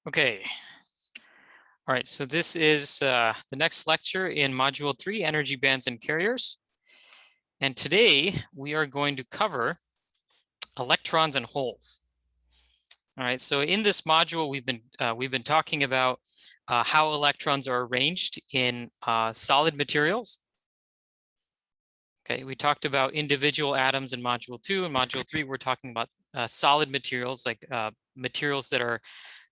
Okay. All right, so this is the next lecture in Module 3, Energy Bands and Carriers. And today we are going to cover electrons and holes. All right, so in this module we've been talking about how electrons are arranged in solid materials. Okay, we talked about individual atoms in Module 2. In Module 3, we're talking about solid materials, like materials that are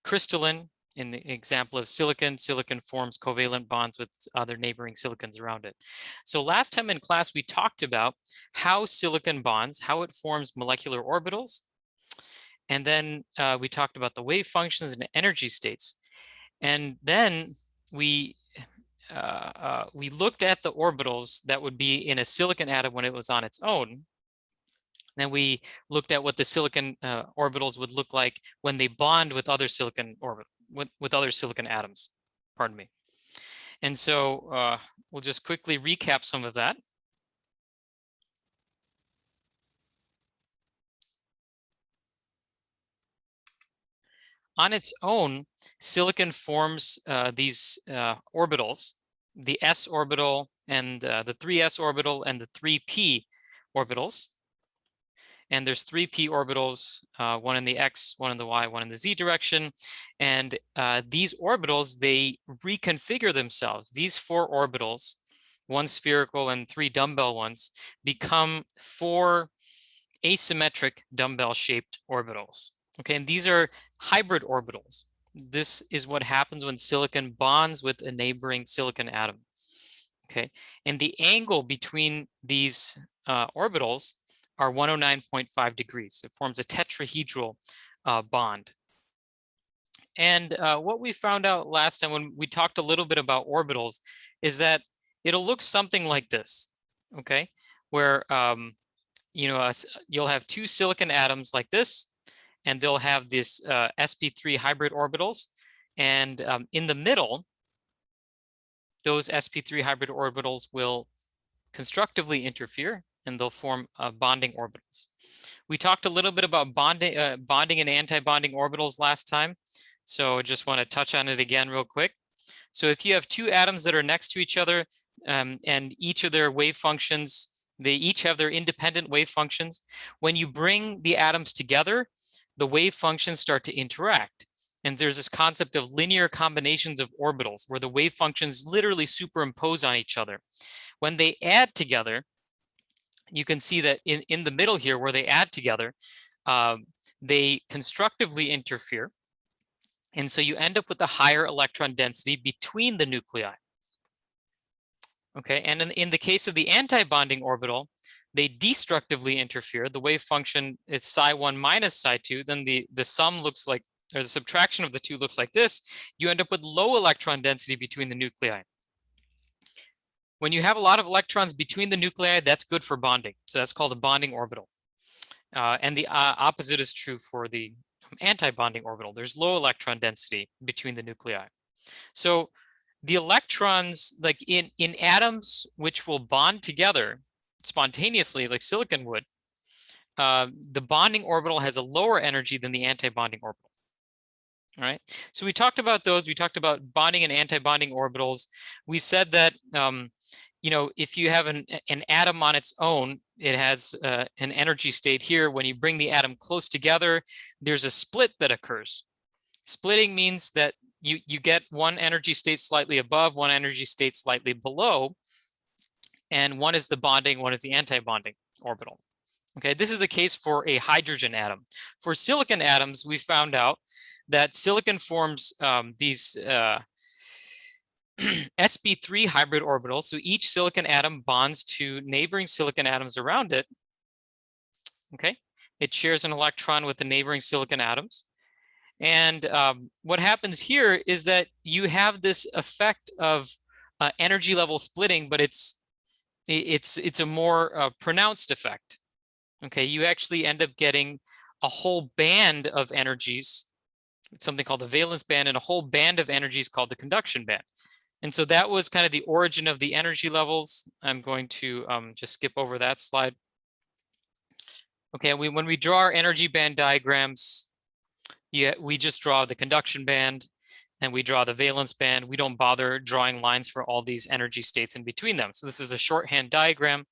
crystalline. In the example of silicon, silicon forms covalent bonds with other neighboring silicons around it. So last time in class, we talked about how silicon bonds, how it forms molecular orbitals. And then we talked about the wave functions and energy states. And then we looked at the orbitals that would be in a silicon atom when it was on its own. Then we looked at what the silicon orbitals would look like when they bond with other silicon with other silicon atoms, pardon me. And so we'll just quickly recap some of that. On its own, silicon forms these orbitals, the s orbital and the 3s orbital and the 3p orbitals. And there's 3p orbitals, one in the x, one in the y, one in the z direction. And these orbitals, they reconfigure themselves. These 4 orbitals, 1 spherical and 3 dumbbell ones, become 4 asymmetric dumbbell-shaped orbitals. Okay, and these are hybrid orbitals. This is what happens when silicon bonds with a neighboring silicon atom. Okay, and the angle between these orbitals are 109.5 degrees. It forms a tetrahedral bond. And what we found out last time when we talked a little bit about orbitals is that it'll look something like this, okay? Where, you'll have 2 silicon atoms like this, and they'll have this sp3 hybrid orbitals. And in the middle, those sp3 hybrid orbitals will constructively interfere, and they'll form bonding orbitals. We talked a little bit about bonding and anti-bonding orbitals last time, so I just want to touch on it again real quick. So if you have 2 atoms that are next to each other, and each of their wave functions, they each have their independent wave functions. When you bring the atoms together, the wave functions start to interact. And there's this concept of linear combinations of orbitals where the wave functions literally superimpose on each other. When they add together, you can see that in the middle here where they add together, they constructively interfere. And so you end up with a higher electron density between the nuclei. Okay, and in the case of the anti-bonding orbital, they destructively interfere. The wave function is psi1 minus psi2. Then the sum looks like, or the subtraction of the 2 looks like this. You end up with low electron density between the nuclei. When you have a lot of electrons between the nuclei, that's good for bonding. So that's called a bonding orbital. And the opposite is true for the anti-bonding orbital. There's low electron density between the nuclei. So the electrons, like in atoms which will bond together spontaneously, like silicon would, the bonding orbital has a lower energy than the anti-bonding orbital. All right, so we talked about those. We talked about bonding and anti-bonding orbitals. We said that, if you have an atom on its own, it has an energy state here. When you bring the atom close together, there's a split that occurs. Splitting means that you get one energy state slightly above, one energy state slightly below, and one is the bonding, one is the anti-bonding orbital. Okay, this is the case for a hydrogen atom. For silicon atoms, we found out that silicon forms these sp3 hybrid orbitals. So each silicon atom bonds to neighboring silicon atoms around it. Okay, it shares an electron with the neighboring silicon atoms. And what happens here is that you have this effect of energy level splitting, but it's a more pronounced effect. Okay, you actually end up getting a whole band of energies. It's something called the valence band, and a whole band of energies called the conduction band. And so that was kind of the origin of the energy levels. I'm going to just skip over that slide. Okay, when we draw our energy band diagrams, we just draw the conduction band and we draw the valence band. We don't bother drawing lines for all these energy states in between them. So this is a shorthand diagram.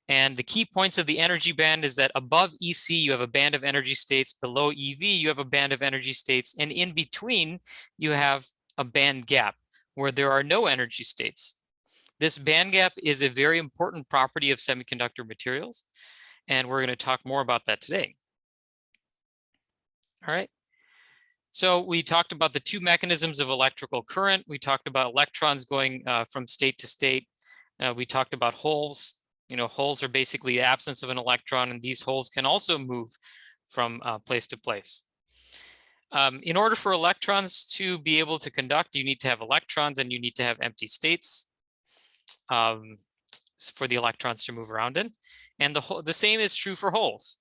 And the key points of the energy band is that above EC, you have a band of energy states. Below EV, you have a band of energy states. And in between, you have a band gap where there are no energy states. This band gap is a very important property of semiconductor materials. And we're going to talk more about that today. All right. So we talked about the two mechanisms of electrical current. We talked about electrons going from state to state. We talked about holes. You know, holes are basically the absence of an electron, and these holes can also move from place to place. In order for electrons to be able to conduct, you need to have electrons and you need to have empty states for the electrons to move around in. And the same is true for holes.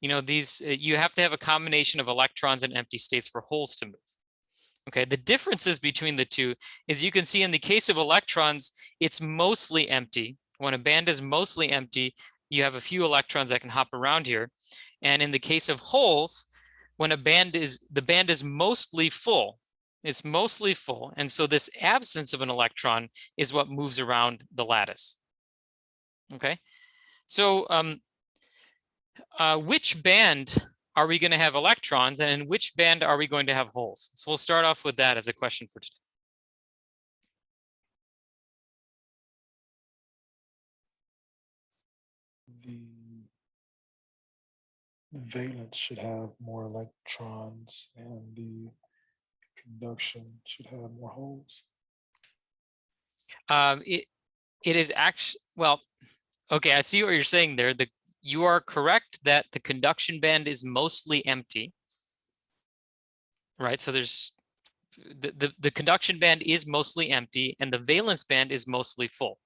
You know, you have to have a combination of electrons and empty states for holes to move. Okay, the differences between the two is you can see in the case of electrons, it's mostly empty. When a band is mostly empty, you have a few electrons that can hop around here. And in the case of holes, when the band is mostly full, it's mostly full. And so this absence of an electron is what moves around the lattice. Okay, so which band are we going to have electrons, and in which band are we going to have holes? So we'll start off with that as a question for today. The valence should have more electrons and the conduction should have more holes. It is actually, well, okay, I see what you're saying there. You are correct that the conduction band is mostly empty, right? So there's the conduction band is mostly empty and the valence band is mostly full.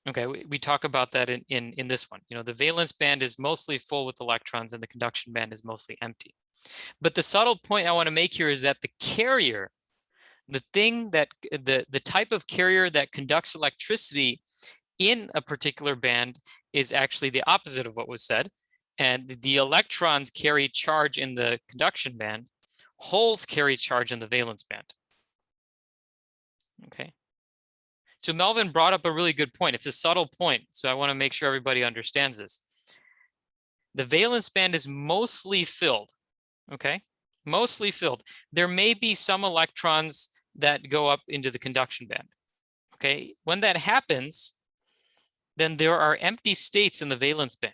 Okay, we talk about that in this one. You know, the valence band is mostly full with electrons and the conduction band is mostly empty. But the subtle point I want to make here is that the carrier, the thing that the type of carrier that conducts electricity in a particular band is actually the opposite of what was said. And the electrons carry charge in the conduction band. Holes carry charge in the valence band. Okay. So Melvin brought up a really good point. It's a subtle point. So I want to make sure everybody understands this. The valence band is mostly filled. Okay. Mostly filled. There may be some electrons that go up into the conduction band. Okay. When that happens, then there are empty states in the valence band.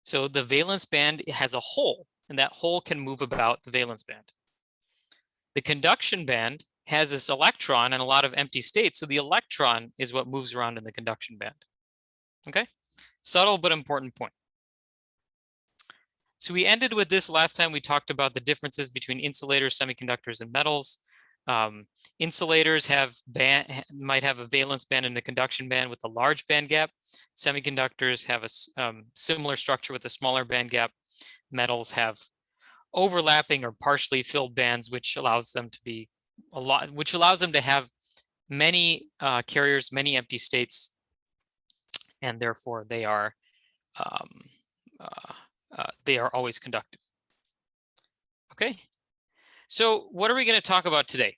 So the valence band has a hole, and that hole can move about the valence band. The conduction band has this electron and a lot of empty states, so the electron is what moves around in the conduction band. Okay, subtle but important point. So we ended with this last time. We talked about the differences between insulators, semiconductors, and metals. Insulators might have a valence band and a conduction band with a large band gap. Semiconductors have a similar structure with a smaller band gap. Metals have overlapping or partially filled bands, which allows them to be which allows them to have many carriers, many empty states, and therefore they are always conductive. Okay. So what are we going to talk about today?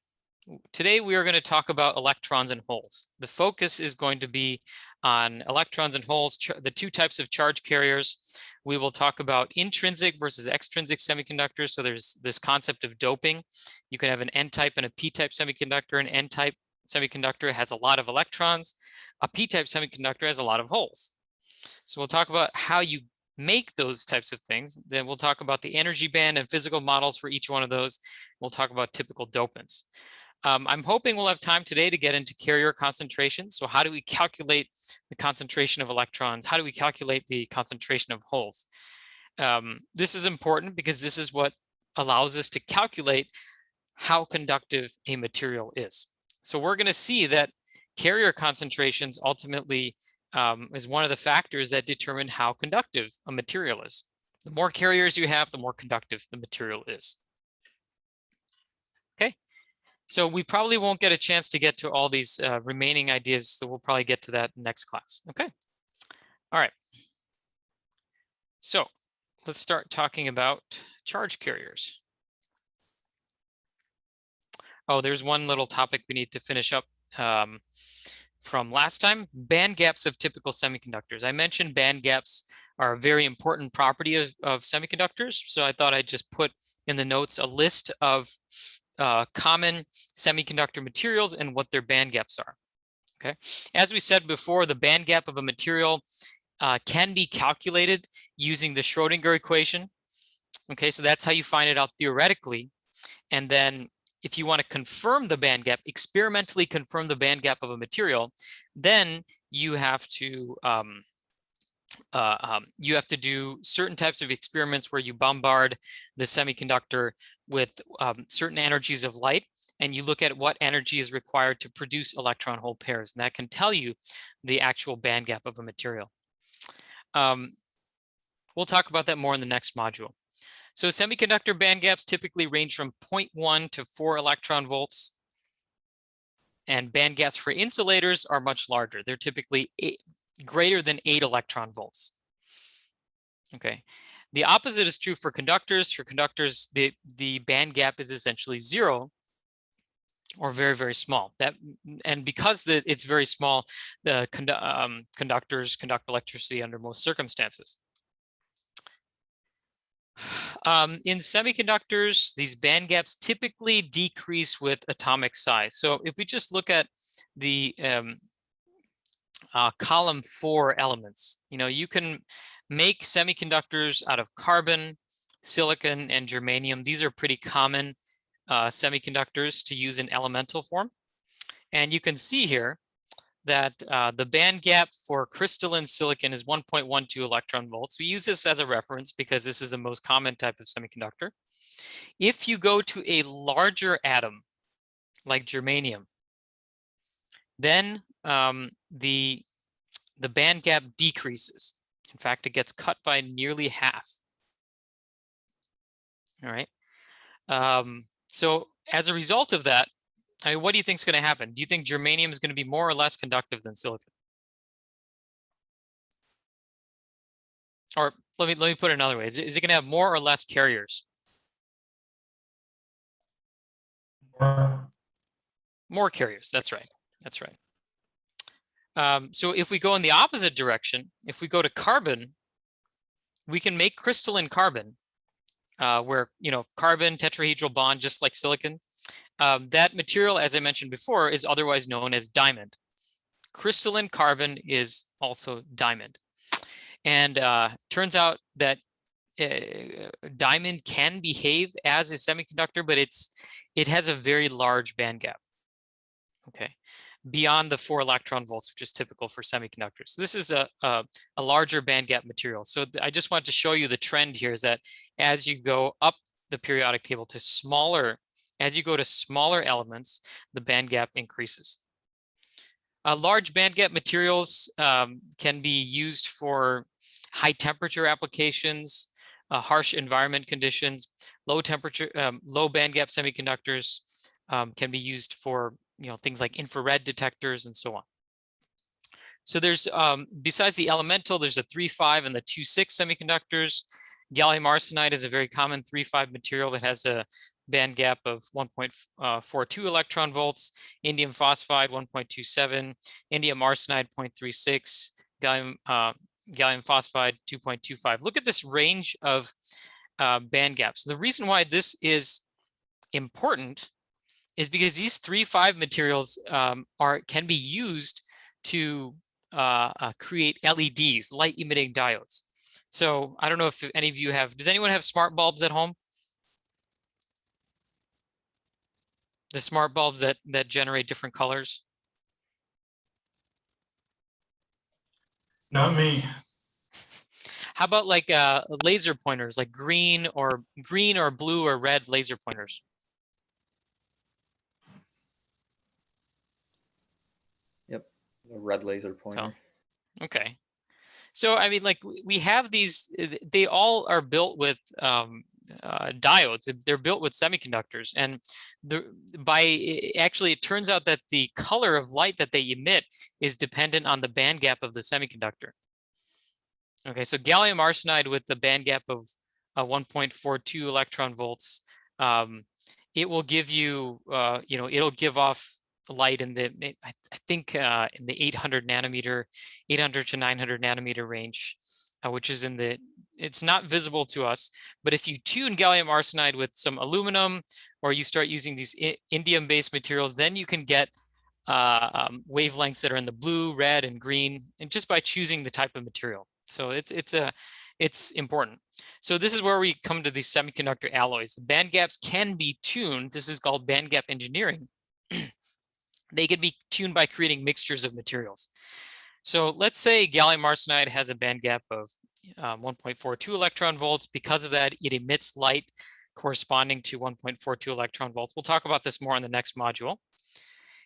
Today we are going to talk about electrons and holes. The focus is going to be on electrons and holes, the two types of charge carriers. We will talk about intrinsic versus extrinsic semiconductors. So there's this concept of doping. You can have an N-type and a P-type semiconductor. An N-type semiconductor has a lot of electrons. A P-type semiconductor has a lot of holes. So we'll talk about how you make those types of things. Then we'll talk about the energy band and physical models for each one of those. We'll talk about typical dopants. I'm hoping we'll have time today to get into carrier concentration. So how do we calculate the concentration of electrons? How do we calculate the concentration of holes? This is important because this is what allows us to calculate how conductive a material is. So we're going to see that carrier concentrations ultimately is one of the factors that determine how conductive a material is. The more carriers you have, the more conductive the material is. Okay. So we probably won't get a chance to get to all these remaining ideas, so we'll probably get to that next class. Okay. All right. So let's start talking about charge carriers. Oh, there's one little topic we need to finish up from last time, band gaps of typical semiconductors. I mentioned band gaps are a very important property of semiconductors. So I thought I'd just put in the notes a list of common semiconductor materials and what their band gaps are. Okay, as we said before, the band gap of a material can be calculated using the Schrodinger equation. Okay, so that's how you find it out theoretically. And then if you want to confirm the band gap, experimentally confirm the band gap of a material, then you have to do certain types of experiments where you bombard the semiconductor with certain energies of light, and you look at what energy is required to produce electron hole pairs, and that can tell you the actual band gap of a material. We'll talk about that more in the next module. So semiconductor band gaps typically range from 0.1 to 4 electron volts, and band gaps for insulators are much larger. They're typically greater than 8 electron volts. Okay, the opposite is true for conductors. For conductors, the band gap is essentially 0 or very, very small. And because it's very small, the conductors conduct electricity under most circumstances. In semiconductors, these band gaps typically decrease with atomic size. So if we just look at the column 4 elements, you can make semiconductors out of carbon, silicon, and germanium. These are pretty common semiconductors to use in elemental form. And you can see here that the band gap for crystalline silicon is 1.12 electron volts. We use this as a reference because this is the most common type of semiconductor. If you go to a larger atom, like germanium, then the band gap decreases. In fact, it gets cut by nearly half. All right. So as a result of that, I mean, what do you think is going to happen? Do you think germanium is going to be more or less conductive than silicon? Or let me put it another way. Is it going to have more or less carriers? More carriers. That's right. That's right. So if we go in the opposite direction, if we go to carbon, we can make crystalline carbon, where carbon tetrahedral bond, just like silicon. That material, as I mentioned before, is otherwise known as diamond. Crystalline carbon is also diamond. And turns out that diamond can behave as a semiconductor, but it has a very large band gap. Okay, beyond the 4 electron volts, which is typical for semiconductors. So this is a larger band gap material. So I just want to show you the trend here is that as you go up the periodic table to smaller, as you go to smaller elements, the band gap increases. Large band gap materials can be used for high temperature applications, harsh environment conditions. Low temperature, low band gap semiconductors can be used for things like infrared detectors and so on. So there's besides the elemental, there's a 3,5 and the 2,6 semiconductors. Gallium arsenide is a very common 3,5 material that has a band gap of 1.42 electron volts. Indium phosphide 1.27, indium arsenide 0.36, gallium phosphide 2.25. Look at this range of band gaps. The reason why this is important is because these 3,5 materials can be used to create LEDs, light emitting diodes. So I don't know if any of you have, does anyone have smart bulbs at home? The smart bulbs that generate different colors? Not me. How about like laser pointers, like green or blue or red laser pointers? Yep, a red laser pointer. So, okay. So I mean, like we have these, they all are built with diodes. They're built with semiconductors, and actually it turns out that the color of light that they emit is dependent on the band gap of the semiconductor. Okay, so gallium arsenide with the band gap of 1.42 electron volts, it will give you, it'll give off light in the, I think in the 800 to 900 nanometer range, which is in the, it's not visible to us, but if you tune gallium arsenide with some aluminum, or you start using these indium-based materials, then you can get wavelengths that are in the blue, red, and green, and just by choosing the type of material. So it's important. So this is where we come to these semiconductor alloys. The band gaps can be tuned. This is called band gap engineering. They can be tuned by creating mixtures of materials. So let's say gallium arsenide has a band gap of 1.42 electron volts. Because of that, it emits light corresponding to 1.42 electron volts. We'll talk about this more in the next module.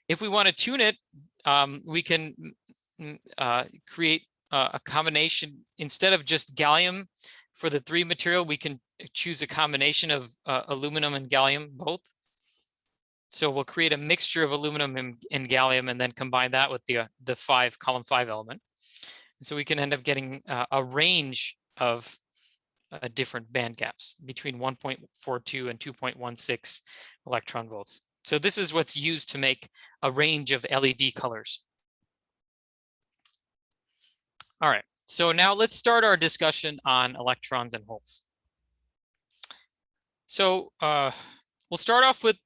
If we want to tune it, we can create a combination. Instead of just gallium for the 3 material, we can choose a combination of aluminum and gallium both. So we'll create a mixture of aluminum and gallium, and then combine that with the column 5 element. And so we can end up getting a range of different band gaps between 1.42 and 2.16 electron volts. So this is what's used to make a range of LED colors. All right, so now let's start our discussion on electrons and holes. So we'll start off with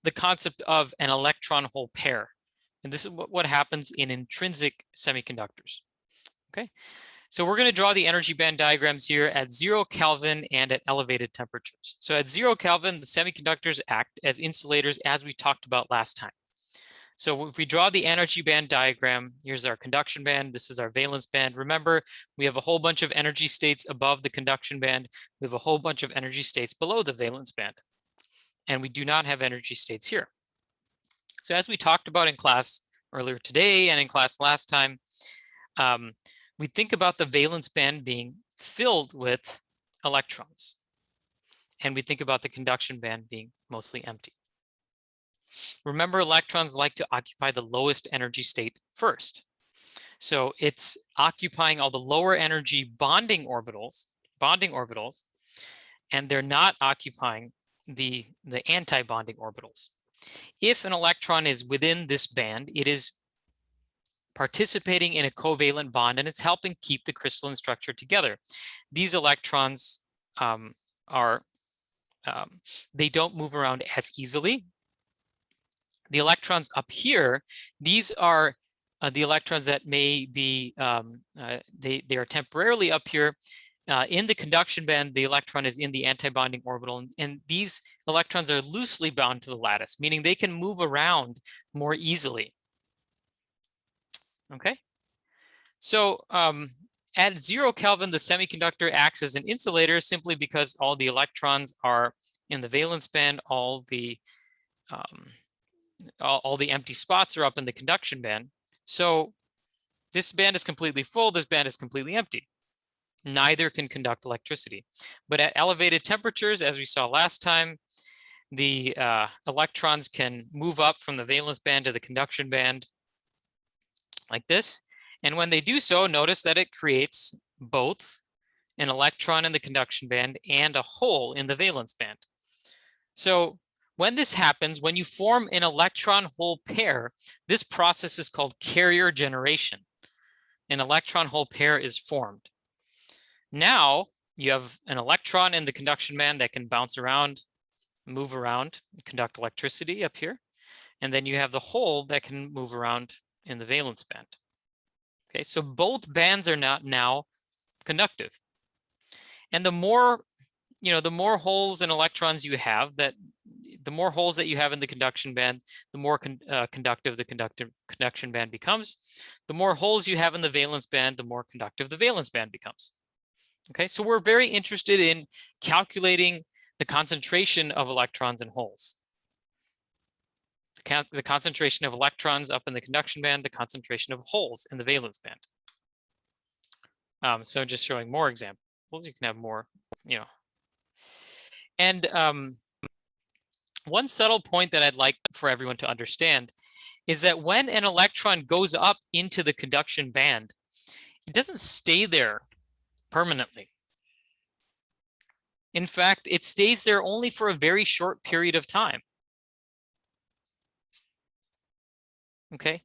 the concept of an electron-hole pair. And this is what happens in intrinsic semiconductors. Okay, so we're going to draw the energy band diagrams here at 0 Kelvin and at elevated temperatures. So at 0 Kelvin, the semiconductors act as insulators, as we talked about last time. So if we draw the energy band diagram, here's our conduction band, this is our valence band. Remember, we have a whole bunch of energy states above the conduction band. We have a whole bunch of energy states below the valence band. And we do not have energy states here. So as we talked about in class earlier today and in class last time, we think about the valence band being filled with electrons. And we think about the conduction band being mostly empty. Remember, electrons like to occupy the lowest energy state first. So it's occupying all the lower energy bonding orbitals, and they're not occupying the anti-bonding orbitals. If an electron is within this band, it is participating in a covalent bond, and it's helping keep the crystalline structure together. These electrons they don't move around as easily. The electrons up here, these are the electrons that may be, they are temporarily up here. In the conduction band, the electron is in the antibonding orbital, and these electrons are loosely bound to the lattice, meaning they can move around more easily. Okay, so at 0 Kelvin, the semiconductor acts as an insulator simply because all the electrons are in the valence band, all the empty spots are up in the conduction band. So this band is completely full, this band is completely empty. Neither can conduct electricity. But at elevated temperatures, as we saw last time, the electrons can move up from the valence band to the conduction band like this. And when they do so, notice that it creates both an electron in the conduction band and a hole in the valence band. So when this happens, when you form an electron-hole pair, this process is called carrier generation. An electron-hole pair is formed. Now you have an electron in the conduction band that can bounce around, move around, conduct electricity up here. And then you have the hole that can move around in the valence band. Okay, so both bands are not now conductive. And the more, the more holes and electrons you have, the more holes that you have in the conduction band, the more conductive the conduction band becomes. The more holes you have in the valence band, the more conductive the valence band becomes. Okay, so we're very interested in calculating the concentration of electrons and holes. The concentration of electrons up in the conduction band, the concentration of holes in the valence band. So just showing more examples, you can have more, And one subtle point that I'd like for everyone to understand is that when an electron goes up into the conduction band, it doesn't stay there permanently. In fact, it stays there only for a very short period of time. Okay?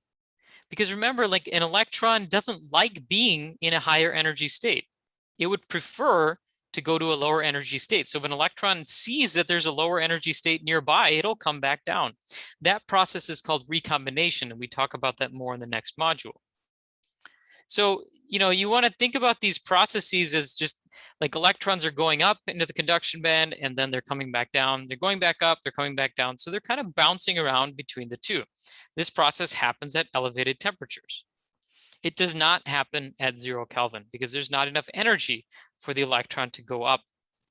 Because remember, like an electron doesn't like being in a higher energy state. It would prefer to go to a lower energy state. So if an electron sees that there's a lower energy state nearby, it'll come back down. That process is called recombination, and we talk about that more in the next module. So, you want to think about these processes as just like electrons are going up into the conduction band, and then they're coming back down. They're going back up, they're coming back down. So they're kind of bouncing around between the two. This process happens at elevated temperatures. It does not happen at 0 Kelvin because there's not enough energy for the electron to go up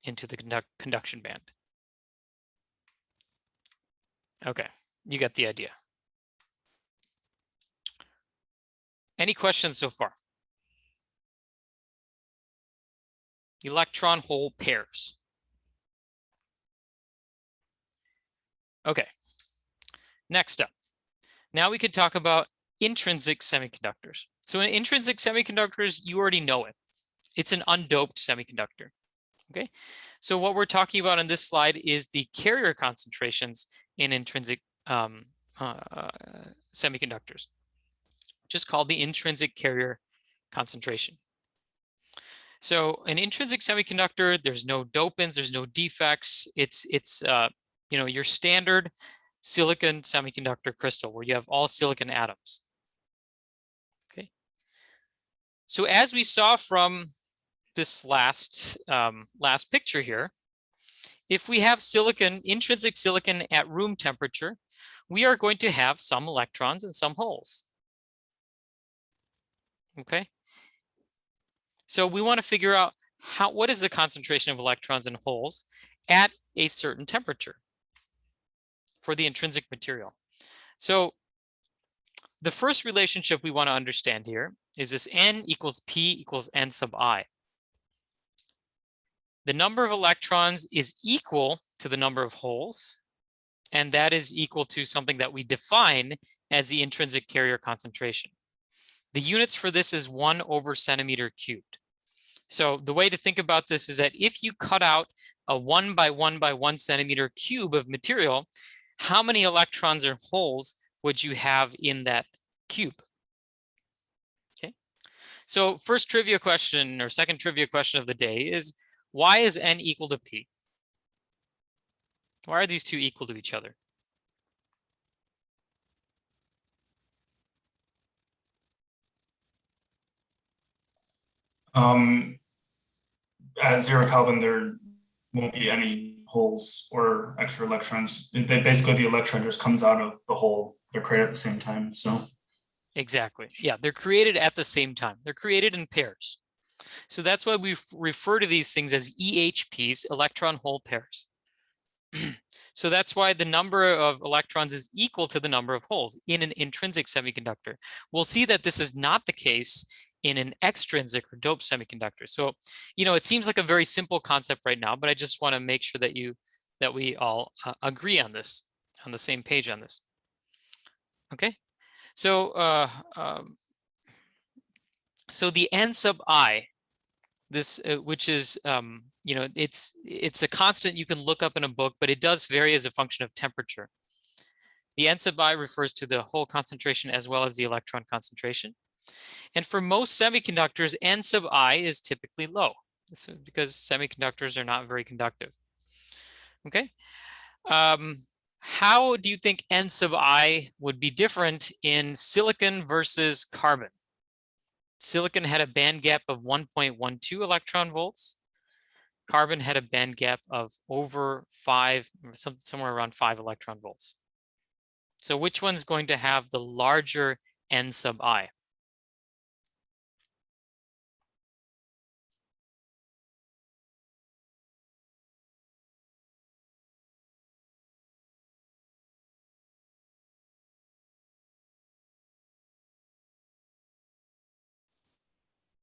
into the conduction band. Okay, you got the idea. Any questions so far? Electron hole pairs. Okay, next up. Now we could talk about intrinsic semiconductors. So in intrinsic semiconductors, you already know it. It's an undoped semiconductor. Okay, so what we're talking about on this slide is the carrier concentrations in intrinsic semiconductors, just called the intrinsic carrier concentration. So an intrinsic semiconductor, there's no dopants, there's no defects. It's your standard silicon semiconductor crystal where you have all silicon atoms. Okay. So as we saw from this last picture here, if we have silicon, intrinsic silicon at room temperature, we are going to have some electrons and some holes. Okay. So we want to figure out what is the concentration of electrons and holes at a certain temperature for the intrinsic material. So the first relationship we want to understand here is this N equals P equals N sub I. The number of electrons is equal to the number of holes, and that is equal to something that we define as the intrinsic carrier concentration. The units for this is 1 over centimeter cubed. So the way to think about this is that if you cut out a 1 by 1 by 1 centimeter cube of material, how many electrons or holes would you have in that cube? Okay. So first trivia question or second trivia question of the day is, why is N equal to P? Why are these two equal to each other? At 0 Kelvin, there won't be any holes or extra electrons. Basically, the electron just comes out of the hole. They're created at the same time. So exactly. Yeah, they're created at the same time. They're created in pairs. So that's why we refer to these things as EHPs, electron hole pairs. So that's why the number of electrons is equal to the number of holes in an intrinsic semiconductor. We'll see that this is not the case in an extrinsic or doped semiconductor. So, it seems like a very simple concept right now, but I just want to make sure that we all agree on this, on the same page on this. Okay, so so the N sub I, this which is it's a constant you can look up in a book, but it does vary as a function of temperature. The N sub I refers to the hole concentration as well as the electron concentration. And for most semiconductors, N sub I is typically low. This is because semiconductors are not very conductive. Okay. How do you think N sub I would be different in silicon versus carbon? Silicon had a band gap of 1.12 electron volts. Carbon had a band gap of over 5, somewhere around 5 electron volts. So which one's going to have the larger N sub I?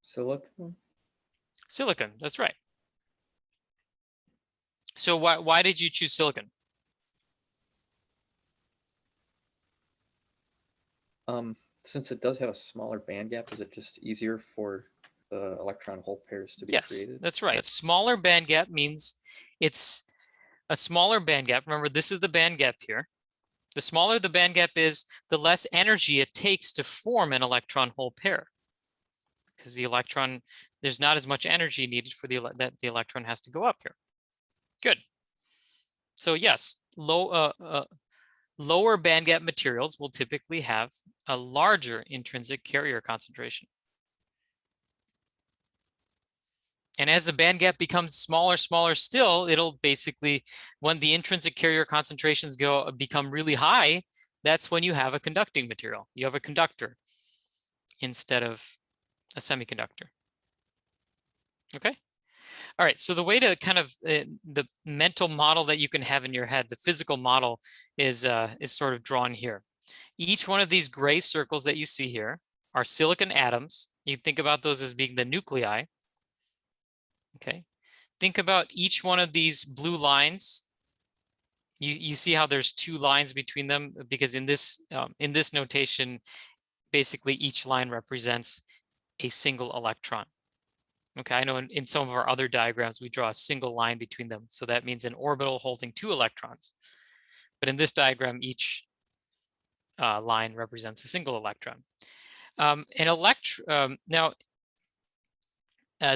Silicon? Silicon, that's right. So why did you choose silicon? Since it does have a smaller band gap, is it just easier for the electron hole pairs to be Yes, created. that's right. A smaller band gap means it's a smaller band gap. Remember, this is the band gap here. The smaller the band gap is, the less energy it takes to form an electron hole pair. Because the electron, there's not as much energy needed for that the electron has to go up here. Good. So yes, lower band gap materials will typically have a larger intrinsic carrier concentration. And as the band gap becomes smaller still, it'll basically, when the intrinsic carrier concentrations become really high, that's when you have a conducting material. You have a conductor instead of a semiconductor. Okay. All right. So the way to kind of the mental model that you can have in your head, the physical model is sort of drawn here. Each one of these gray circles that you see here are silicon atoms. You think about those as being the nuclei. Okay. Think about each one of these blue lines. You see how there's two lines between them, because in this notation, basically each line represents a single electron. Okay, I know in some of our other diagrams, we draw a single line between them. So that means an orbital holding 2 electrons. But in this diagram, each line represents a single electron.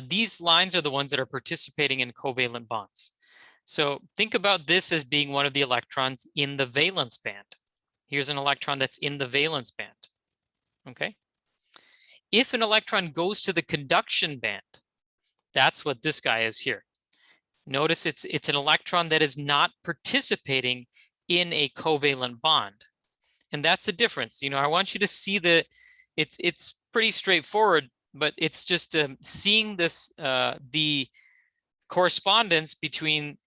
These lines are the ones that are participating in covalent bonds. So think about this as being one of the electrons in the valence band. Here's an electron that's in the valence band. Okay. If an electron goes to the conduction band, that's what this guy is here. Notice it's an electron that is not participating in a covalent bond. And that's the difference. You know, I want you to see that it's pretty straightforward, but it's just seeing this, the correspondence between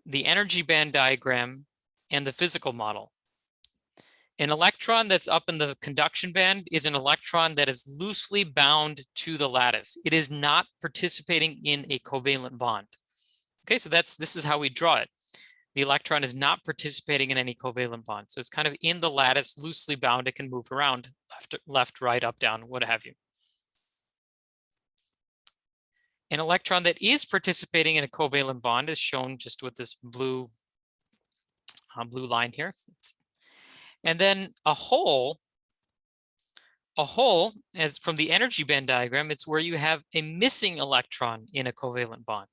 the energy band diagram and the physical model. An electron that's up in the conduction band is an electron that is loosely bound to the lattice. It is not participating in a covalent bond. Okay, so this is how we draw it. The electron is not participating in any covalent bond. So it's kind of in the lattice, loosely bound. It can move around left, right, up, down, what have you. An electron that is participating in a covalent bond is shown just with this blue line here. And then a hole, as from the energy band diagram, it's where you have a missing electron in a covalent bond.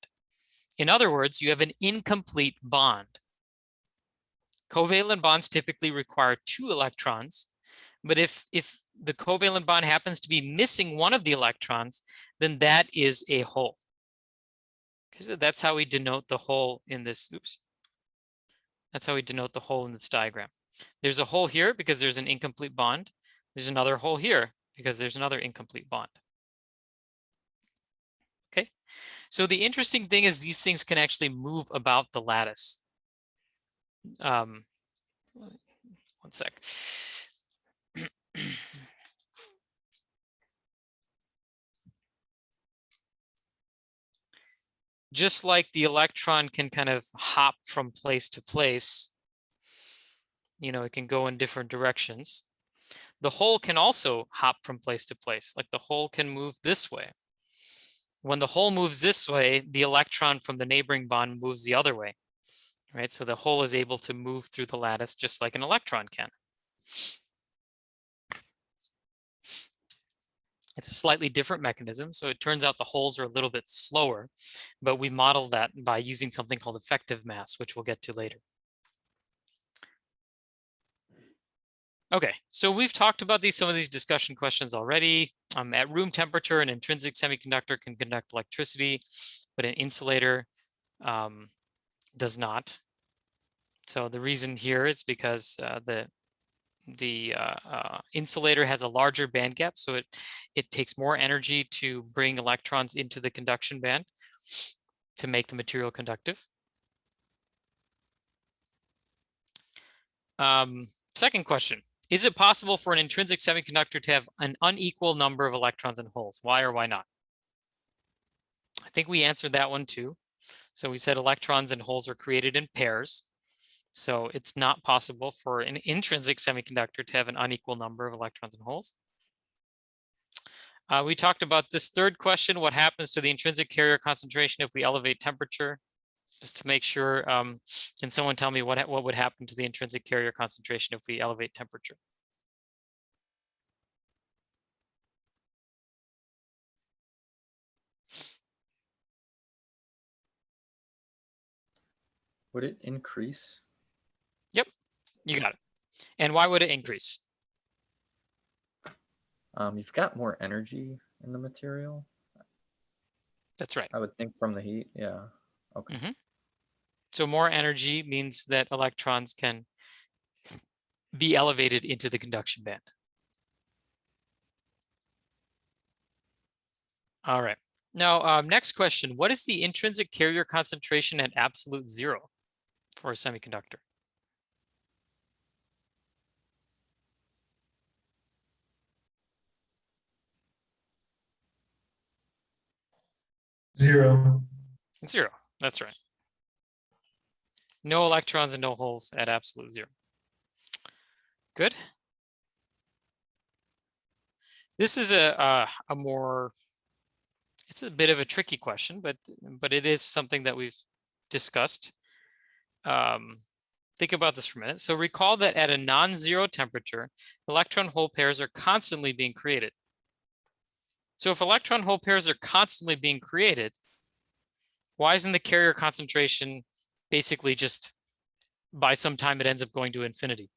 In other words, you have an incomplete bond. Covalent bonds typically require 2 electrons, but if the covalent bond happens to be missing one of the electrons, then that is a hole. Because that's how we denote the hole in this. Oops. That's how we denote the hole in this diagram. There's a hole here because there's an incomplete bond. There's another hole here because there's another incomplete bond. Okay. So the interesting thing is these things can actually move about the lattice. One sec. Just like the electron can kind of hop from place to place, you know, it can go in different directions. The hole can also hop from place to place, like the hole can move this way. When the hole moves this way, the electron from the neighboring bond moves the other way, right? So the hole is able to move through the lattice just like an electron can. It's a slightly different mechanism. So it turns out the holes are a little bit slower, but we model that by using something called effective mass, which we'll get to later. Okay, so we've talked about some of these discussion questions already. At room temperature, an intrinsic semiconductor can conduct electricity, but an insulator does not. So the reason here is because the insulator has a larger band gap, so it takes more energy to bring electrons into the conduction band to make the material conductive. Second question. Is it possible for an intrinsic semiconductor to have an unequal number of electrons and holes? Why or why not? I think we answered that one too. So we said electrons and holes are created in pairs. So it's not possible for an intrinsic semiconductor to have an unequal number of electrons and holes. We talked about this third question, what happens to the intrinsic carrier concentration if we elevate temperature? Just to make sure, can someone tell me what would happen to the intrinsic carrier concentration if we elevate temperature? Would it increase? Yep, you got it. And why would it increase? You've got more energy in the material, That's right. I would think, from the heat. Yeah. Okay. Mhm. So more energy means that electrons can be elevated into the conduction band. All right. Now, next question. What is the intrinsic carrier concentration at absolute zero for a semiconductor? Zero. Zero. That's right. No electrons and no holes at absolute zero. Good. This is a more, it's a bit of a tricky question, but it is something that we've discussed. Think about this for a minute. So recall that at a non-zero temperature, electron hole pairs are constantly being created. So if electron hole pairs are constantly being created, why isn't the carrier concentration basically just by some time it ends up going to infinity?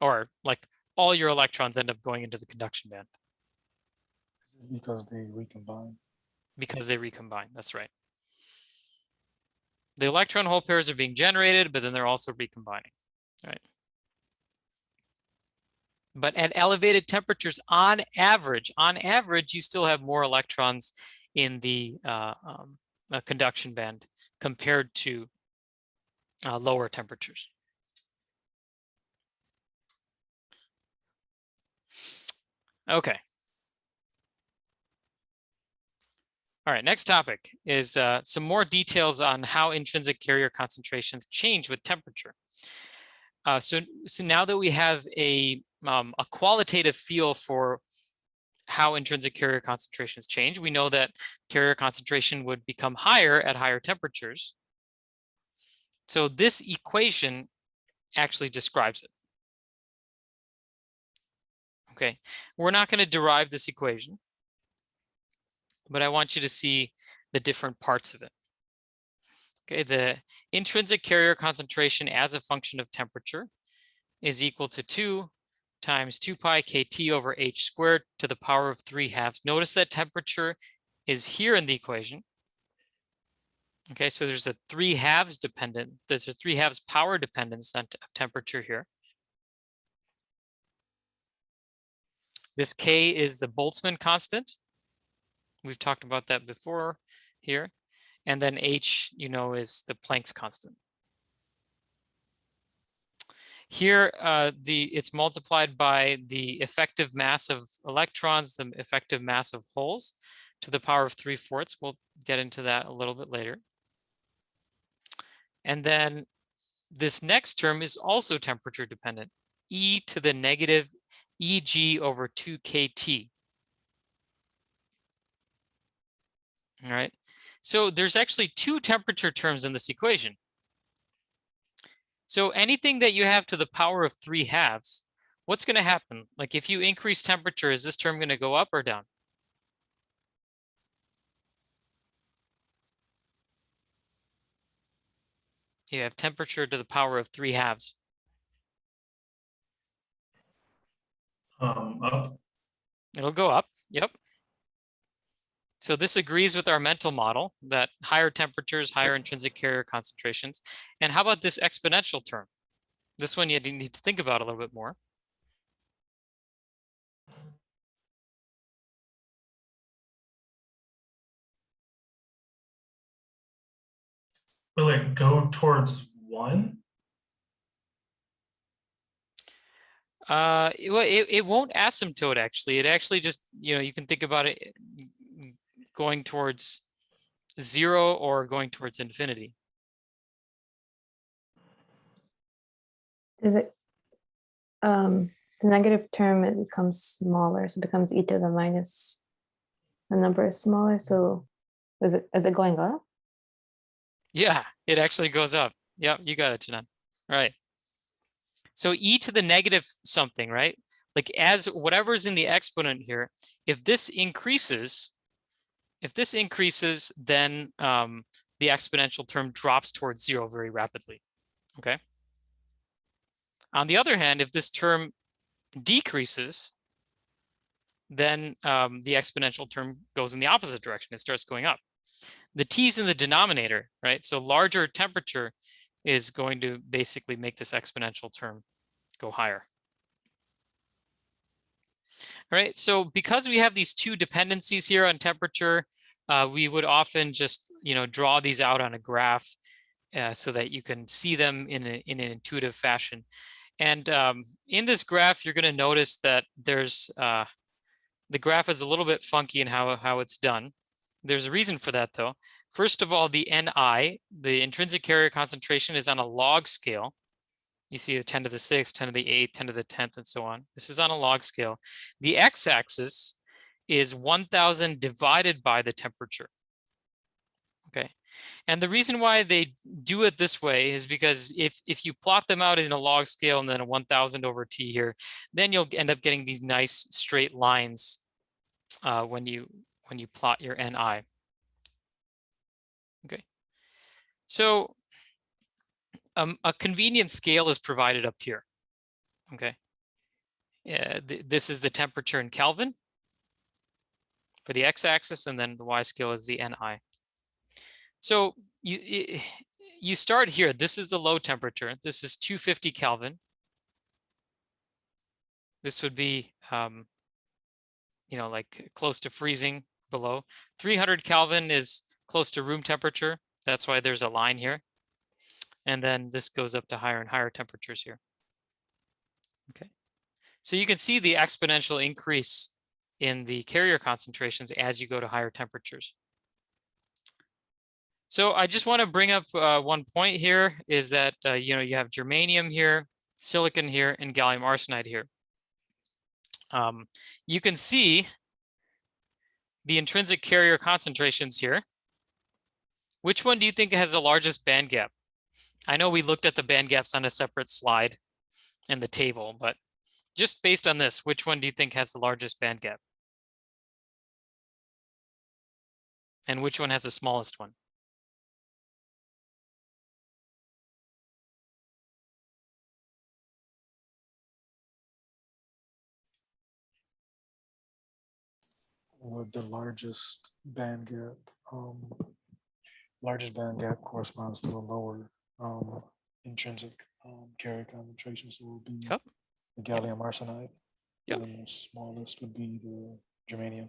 Or like all your electrons end up going into the conduction band? Because they recombine. Because they recombine, that's right. The electron hole pairs are being generated, but then they're also recombining, right? But at elevated temperatures, on average, you still have more electrons in the conduction band compared to lower temperatures. Okay. All right, next topic is some more details on how intrinsic carrier concentrations change with temperature. So now that we have a qualitative feel for how intrinsic carrier concentrations change, we know that carrier concentration would become higher at higher temperatures. So this equation actually describes it. Okay, we're not going to derive this equation, but I want you to see the different parts of it. Okay, the intrinsic carrier concentration as a function of temperature is equal to 2 times 2 pi kT over h squared to the power of 3/2. Notice that temperature is here in the equation. Okay, so there's a 3/2 dependent, there's a 3/2 power dependence of temperature here. This K is the Boltzmann constant. We've talked about that before here. And then H, you know, is the Planck's constant. Here, it's multiplied by the effective mass of electrons, the effective mass of holes to the power of 3/4. We'll get into that a little bit later. And then this next term is also temperature dependent, e to the negative Eg over 2 kT. All right, so there's actually two temperature terms in this equation. So anything that you have to the power of 3/2, what's going to happen? Like if you increase temperature, is this term going to go up or down? You have temperature to the power of 3/2. Up. It'll go up. Yep. So this agrees with our mental model that higher temperatures, higher intrinsic carrier concentrations. And how about this exponential term? This one you need to think about a little bit more. Will it go towards 1? It won't asymptote actually. It actually just, you know, you can think about it going towards 0 or going towards infinity. Does the negative term, it becomes smaller. So it becomes e to the minus, the number is smaller. So is it going up? Yeah, it actually goes up. Yep, you got it, Janan. Right. So e to the negative something, right? Like as whatever's in the exponent here, if this increases, then the exponential term drops towards 0 very rapidly. Okay. On the other hand, if this term decreases, then the exponential term goes in the opposite direction. It starts going up. The t's in the denominator, right? So larger temperature is going to basically make this exponential term go higher. All right, so because we have these two dependencies here on temperature, we would often just draw these out on a graph so that you can see them in an intuitive fashion. And in this graph, you're going to notice that there's the graph is a little bit funky in how it's done. There's a reason for that, though. First of all, the Ni, the intrinsic carrier concentration, is on a log scale. You see the 10 to the 6th, 10 to the 8th, 10 to the 10th, and so on. This is on a log scale. The x-axis is 1,000 divided by the temperature. Okay. And the reason why they do it this way is because if you plot them out in a log scale and then a 1,000 over t here, then you'll end up getting these nice straight lines when you plot your Ni. Okay. So a convenient scale is provided up here. Okay. This is the temperature in Kelvin for the x-axis, and then the y-scale is the Ni. So you start here. This is the low temperature. This is 250 Kelvin. This would be, like close to freezing below. 300 Kelvin is close to room temperature. That's why there's a line here. And then this goes up to higher and higher temperatures here. Okay. So you can see the exponential increase in the carrier concentrations as you go to higher temperatures. So I just want to bring up one point here is that, you have germanium here, silicon here, and gallium arsenide here. You can see the intrinsic carrier concentrations here. Which one do you think has the largest band gap? I know we looked at the band gaps on a separate slide in the table, but just based on this, which one do you think has the largest band gap? And which one has the smallest one? With the largest band gap corresponds to a lower intrinsic carrier concentration, so it will be Yep. the gallium arsenide. Yep. And then the smallest would be the germanium.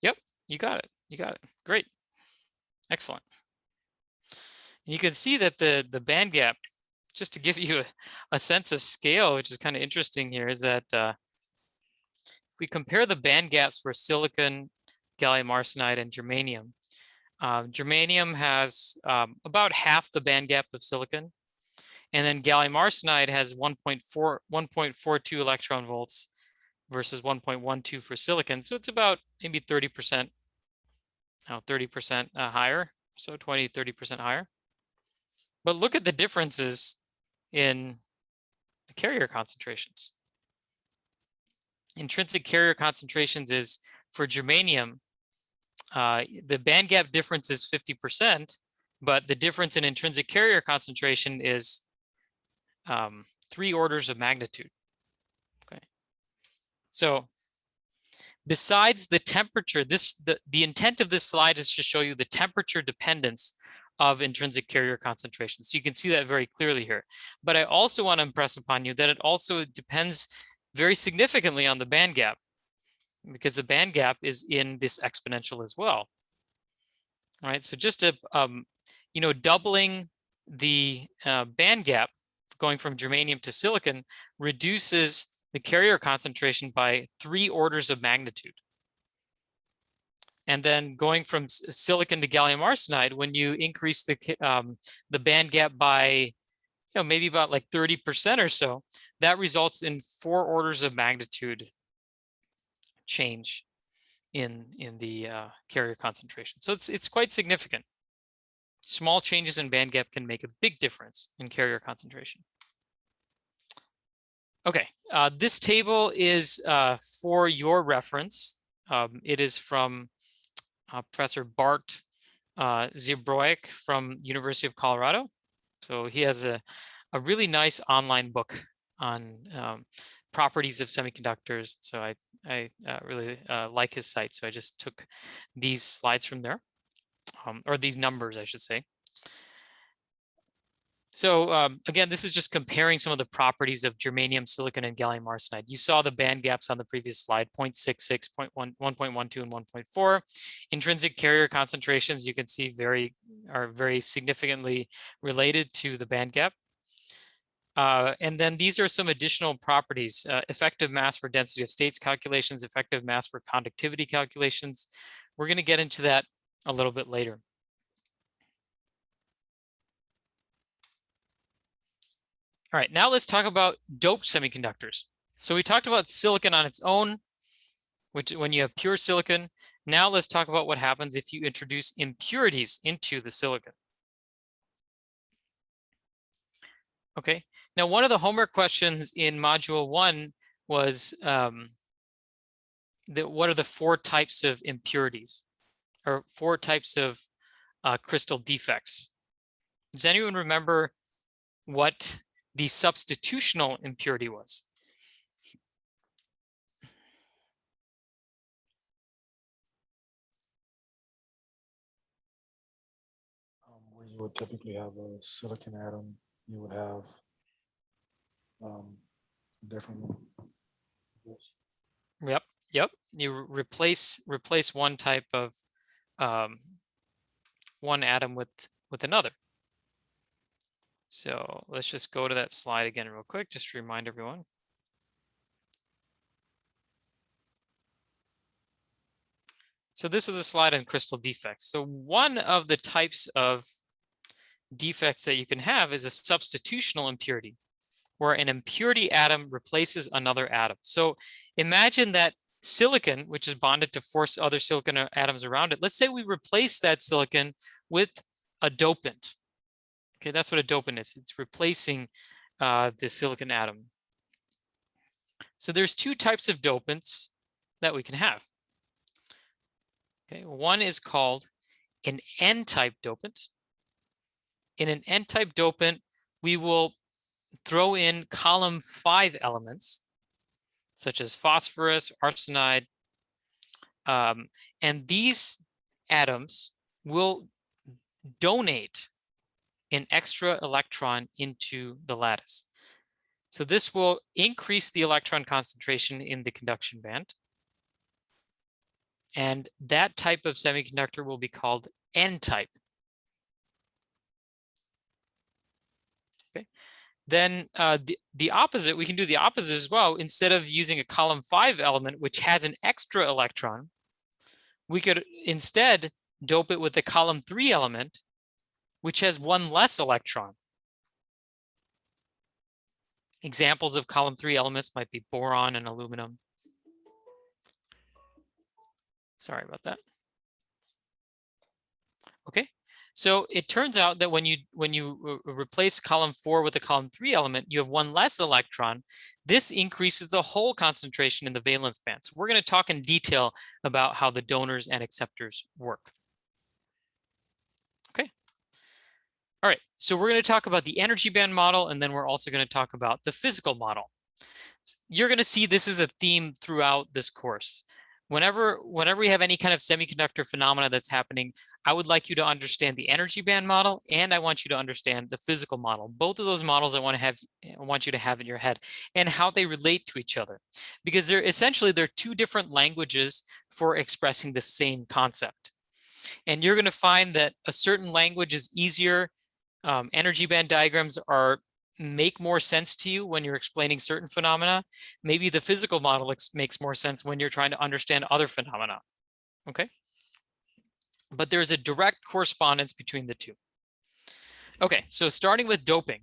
Yep, you got it. You got it. Great. Excellent. You can see that the band gap, just to give you a sense of scale, which is kind of interesting here, is that we compare the band gaps for silicon, gallium arsenide, and germanium. Germanium has about half the band gap of silicon, and then gallium arsenide has 1.42 electron volts versus 1.12 for silicon. So it's about maybe 30%, 30% higher, so 20-30% higher. But look at the differences in the carrier concentrations. Intrinsic carrier concentrations is for germanium, the band gap difference is 50%, but the difference in intrinsic carrier concentration is 3 orders of magnitude. Okay. So besides the temperature, the intent of this slide is to show you the temperature dependence of intrinsic carrier concentration. So you can see that very clearly here. But I also want to impress upon you that it also depends very significantly on the band gap, because the band gap is in this exponential as well. All right, so just to, doubling the band gap going from germanium to silicon reduces the carrier concentration by 3 orders of magnitude. And then going from silicon to gallium arsenide, when you increase the band gap by maybe about like 30% or so, that results in 4 orders of magnitude change in the carrier concentration. So it's quite significant. Small changes in band gap can make a big difference in carrier concentration. Okay, this table is for your reference. It is from Professor Bart Zebroik from University of Colorado. So he has a really nice online book on properties of semiconductors. So I really like his site. So I just took these slides from there, or these numbers, I should say. So again, this is just comparing some of the properties of germanium, silicon, and gallium arsenide. You saw the band gaps on the previous slide, 0.66, 1.12, and 1.4. Intrinsic carrier concentrations, you can see are very significantly related to the band gap. And then these are some additional properties, effective mass for density of states calculations, effective mass for conductivity calculations. We're going to get into that a little bit later. All right, now let's talk about doped semiconductors. So we talked about silicon on its own, which when you have pure silicon. Now let's talk about what happens if you introduce impurities into the silicon. Okay, now one of the homework questions in module 1 was what are the 4 types of impurities, or 4 types of crystal defects? Does anyone remember what the substitutional impurity was? Where you would typically have a silicon atom, you would have different one. Yep. You replace one type of one atom with another. So let's just go to that slide again real quick, just to remind everyone. So this is a slide on crystal defects. So one of the types of defects that you can have is a substitutional impurity, where an impurity atom replaces another atom. So imagine that silicon, which is bonded to 4 other silicon atoms around it, let's say we replace that silicon with a dopant. Okay, that's what a dopant is. It's replacing the silicon atom. So there's 2 types of dopants that we can have. Okay, one is called an N-type dopant. In an N-type dopant, we will throw in column 5 elements, such as phosphorus, arsenide, and these atoms will donate an extra electron into the lattice. So this will increase the electron concentration in the conduction band. And that type of semiconductor will be called N-type. Okay. Then the opposite, we can do the opposite as well. Instead of using a column 5 element, which has an extra electron, we could instead dope it with a column 3 element, which has 1 less electron. Examples of column 3 elements might be boron and aluminum. Sorry about that. Okay, so it turns out that when you replace column 4 with a column 3 element, you have 1 less electron. This increases the whole concentration in the valence band. So we're going to talk in detail about how the donors and acceptors work. Okay. All right, so we're going to talk about the energy band model, and then we're also going to talk about the physical model. You're going to see this is a theme throughout this course. Whenever we have any kind of semiconductor phenomena that's happening, I would like you to understand the energy band model, and I want you to understand the physical model. Both of those models I want you to have in your head, and how they relate to each other, because they're 2 different languages for expressing the same concept. And you're going to find that a certain language is easier. Energy band diagrams make more sense to you when you're explaining certain phenomena. Maybe the physical model makes more sense when you're trying to understand other phenomena. Okay, but there's a direct correspondence between the 2. Okay, so starting with doping.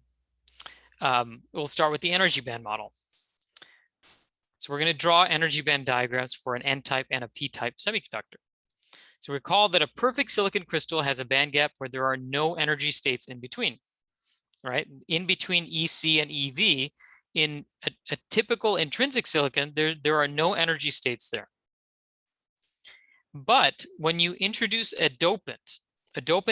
we'll start with the energy band model. So we're going to draw energy band diagrams for an N-type and a P-type semiconductor. So recall that a perfect silicon crystal has a band gap where there are no energy states in between, right? In between EC and EV, in a typical intrinsic silicon, there are no energy states there. But when you introduce a dopant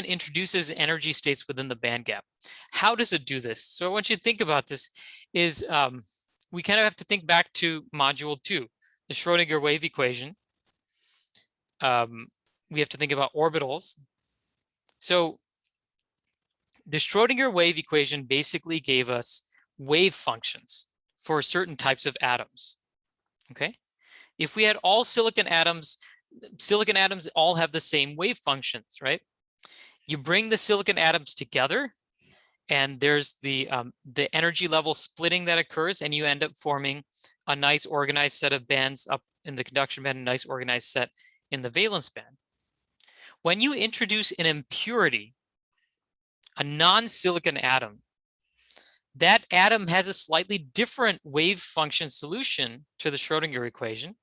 introduces energy states within the band gap. How does it do this? So I want you to think about this is we kind of have to think back to module 2, the Schrodinger wave equation. We have to think about orbitals. So the Schrodinger wave equation basically gave us wave functions for certain types of atoms. Okay, if we had all silicon atoms all have the same wave functions, right? You bring the silicon atoms together, and there's the energy level splitting that occurs, and you end up forming a nice organized set of bands up in the conduction band, a nice organized set in the valence band. When you introduce an impurity, a non-silicon atom, that atom has a slightly different wave function solution to the Schrodinger equation.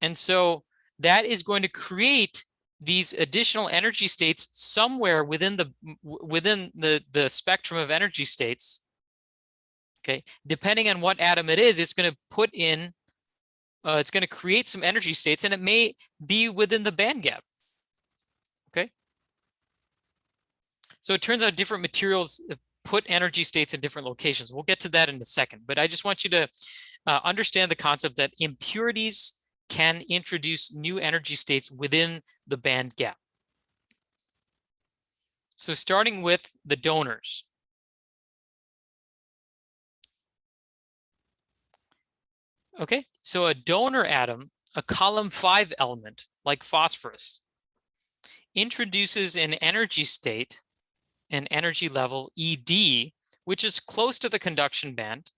And so that is going to create these additional energy states somewhere within the spectrum of energy states. Okay, depending on what atom it is, it's going to put in, it's going to create some energy states, and it may be within the band gap. Okay, so it turns out different materials put energy states in different locations. We'll get to that in a second, but I just want you to understand the concept that impurities can introduce new energy states within the band gap. So starting with the donors. Okay, so a donor atom, a column 5 element like phosphorus, introduces an energy state, an energy level ED, which is close to the conduction band,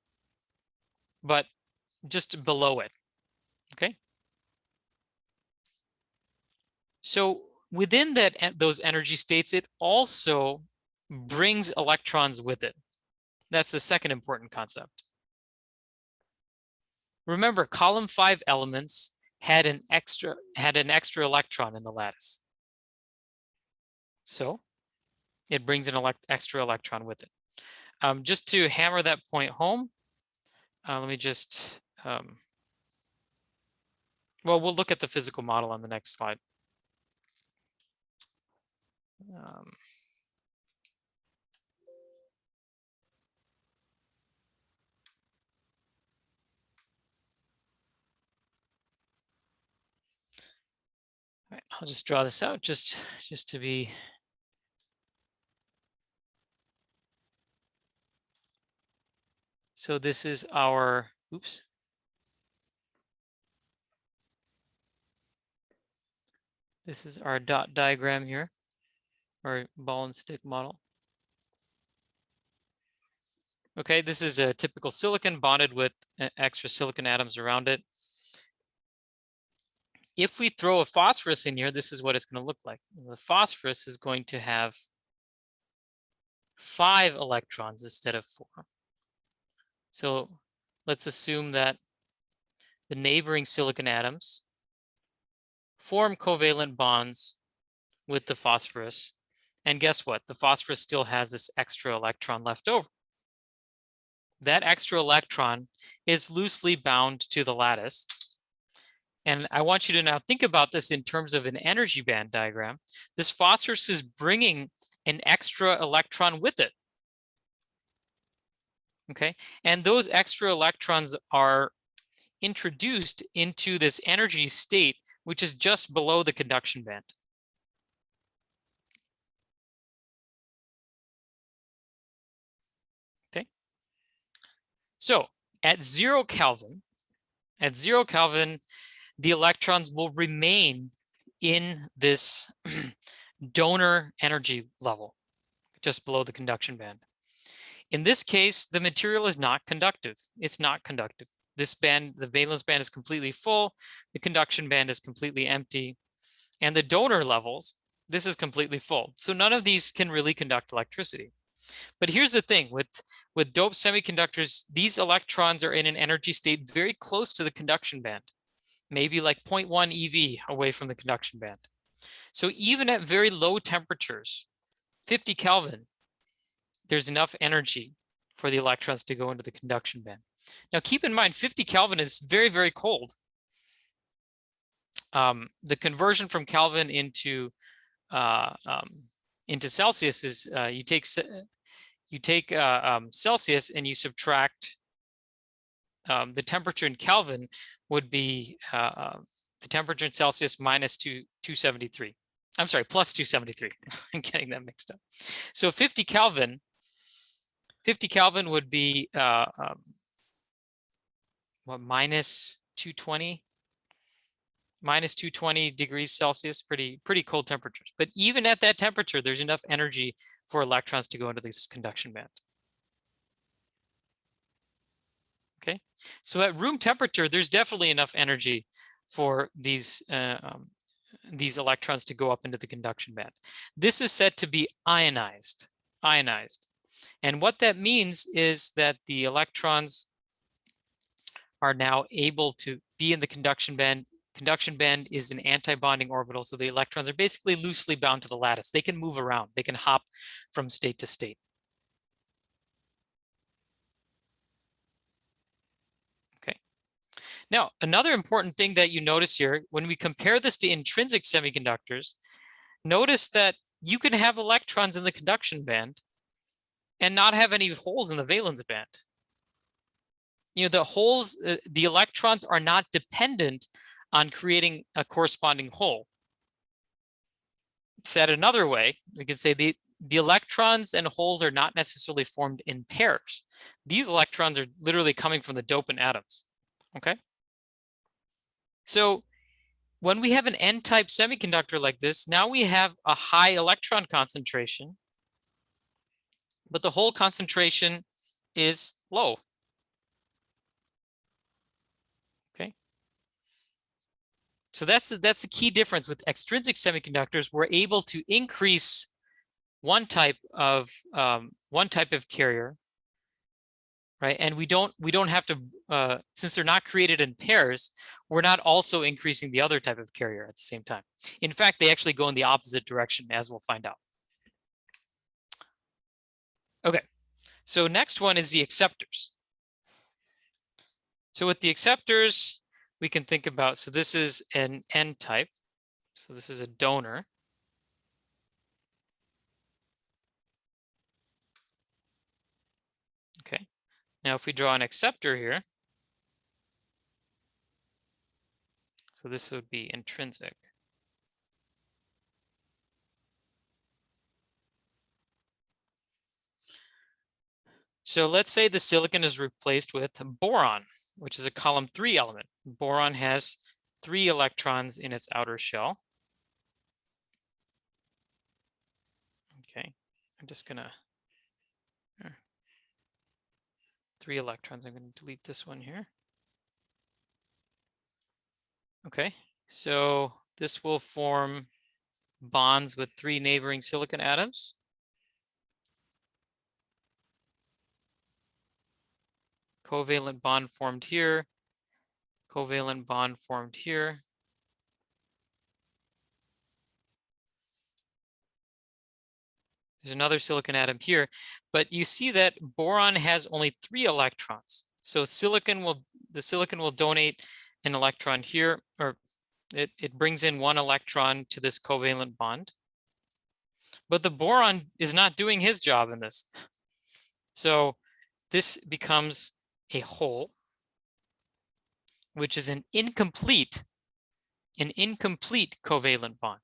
but just below it. Okay. So within those energy states, it also brings electrons with it. That's the second important concept. Remember, column 5 elements had an extra electron in the lattice. So it brings an extra electron with it. Just to hammer that point home, let me just, well, we'll look at the physical model on the next slide. All right, I'll just draw this out just to be. So this is our, oops. This is our dot diagram here, or ball and stick model. Okay, this is a typical silicon bonded with extra silicon atoms around it. If we throw a phosphorus in here, this is what it's going to look like. The phosphorus is going to have 5 electrons instead of 4. So let's assume that the neighboring silicon atoms form covalent bonds with the phosphorus. And guess what? The phosphorus still has this extra electron left over. That extra electron is loosely bound to the lattice. And I want you to now think about this in terms of an energy band diagram. This phosphorus is bringing an extra electron with it. Okay, and those extra electrons are introduced into this energy state, which is just below the conduction band. Okay, so at 0 Kelvin, the electrons will remain in this donor energy level, just below the conduction band. In this case, the material is not conductive. It's not conductive. This band, the valence band, is completely full. The conduction band is completely empty. And the donor levels, this is completely full. So none of these can really conduct electricity. But here's the thing, with doped semiconductors, these electrons are in an energy state very close to the conduction band, maybe like 0.1 eV away from the conduction band. So even at very low temperatures, 50 Kelvin, there's enough energy for the electrons to go into the conduction band. Now keep in mind, 50 Kelvin is very, very cold. The conversion from Kelvin into Celsius is you take Celsius and you subtract the temperature in Kelvin would be the temperature in Celsius minus 273. I'm sorry, plus 273. I'm getting that mixed up. So 50 Kelvin would be what, minus 220? Minus 220 degrees Celsius, pretty cold temperatures. But even at that temperature, there's enough energy for electrons to go into this conduction band. Okay, so at room temperature, there's definitely enough energy for these electrons to go up into the conduction band. This is said to be ionized. And what that means is that the electrons are now able to be in the conduction band. Conduction band is an anti-bonding orbital, so the electrons are basically loosely bound to the lattice. They can move around, they can hop from state to state. Okay. Now, another important thing that you notice here, when we compare this to intrinsic semiconductors, notice that you can have electrons in the conduction band and not have any holes in the valence band. You know, the holes, the electrons are not dependent on creating a corresponding hole. Said another way, we could say the electrons and holes are not necessarily formed in pairs. These electrons are literally coming from the dopant atoms, okay? So when we have an N-type semiconductor like this, now we have a high electron concentration, but the hole concentration is low. So that's the key difference with extrinsic semiconductors. We're able to increase one type of carrier, right? And we don't have to, since they're not created in pairs, we're not also increasing the other type of carrier at the same time. In fact, they actually go in the opposite direction, as we'll find out. Okay, so next one is the acceptors. So with the acceptors, we can think about, so this is an N-type. So this is a donor. Okay, now if we draw an acceptor here, so this would be intrinsic. So let's say the silicon is replaced with boron, which is a column 3 element. Boron has 3 electrons in its outer shell. Okay, I'm just gonna, 3 electrons, I'm gonna delete this one here. Okay, so this will form bonds with 3 neighboring silicon atoms. Covalent bond formed here, covalent bond formed here. There's another silicon atom here, but you see that boron has only 3 electrons. So the silicon will donate an electron here, or it brings in 1 electron to this covalent bond. But the boron is not doing his job in this. So this becomes a hole, which is an incomplete covalent bond.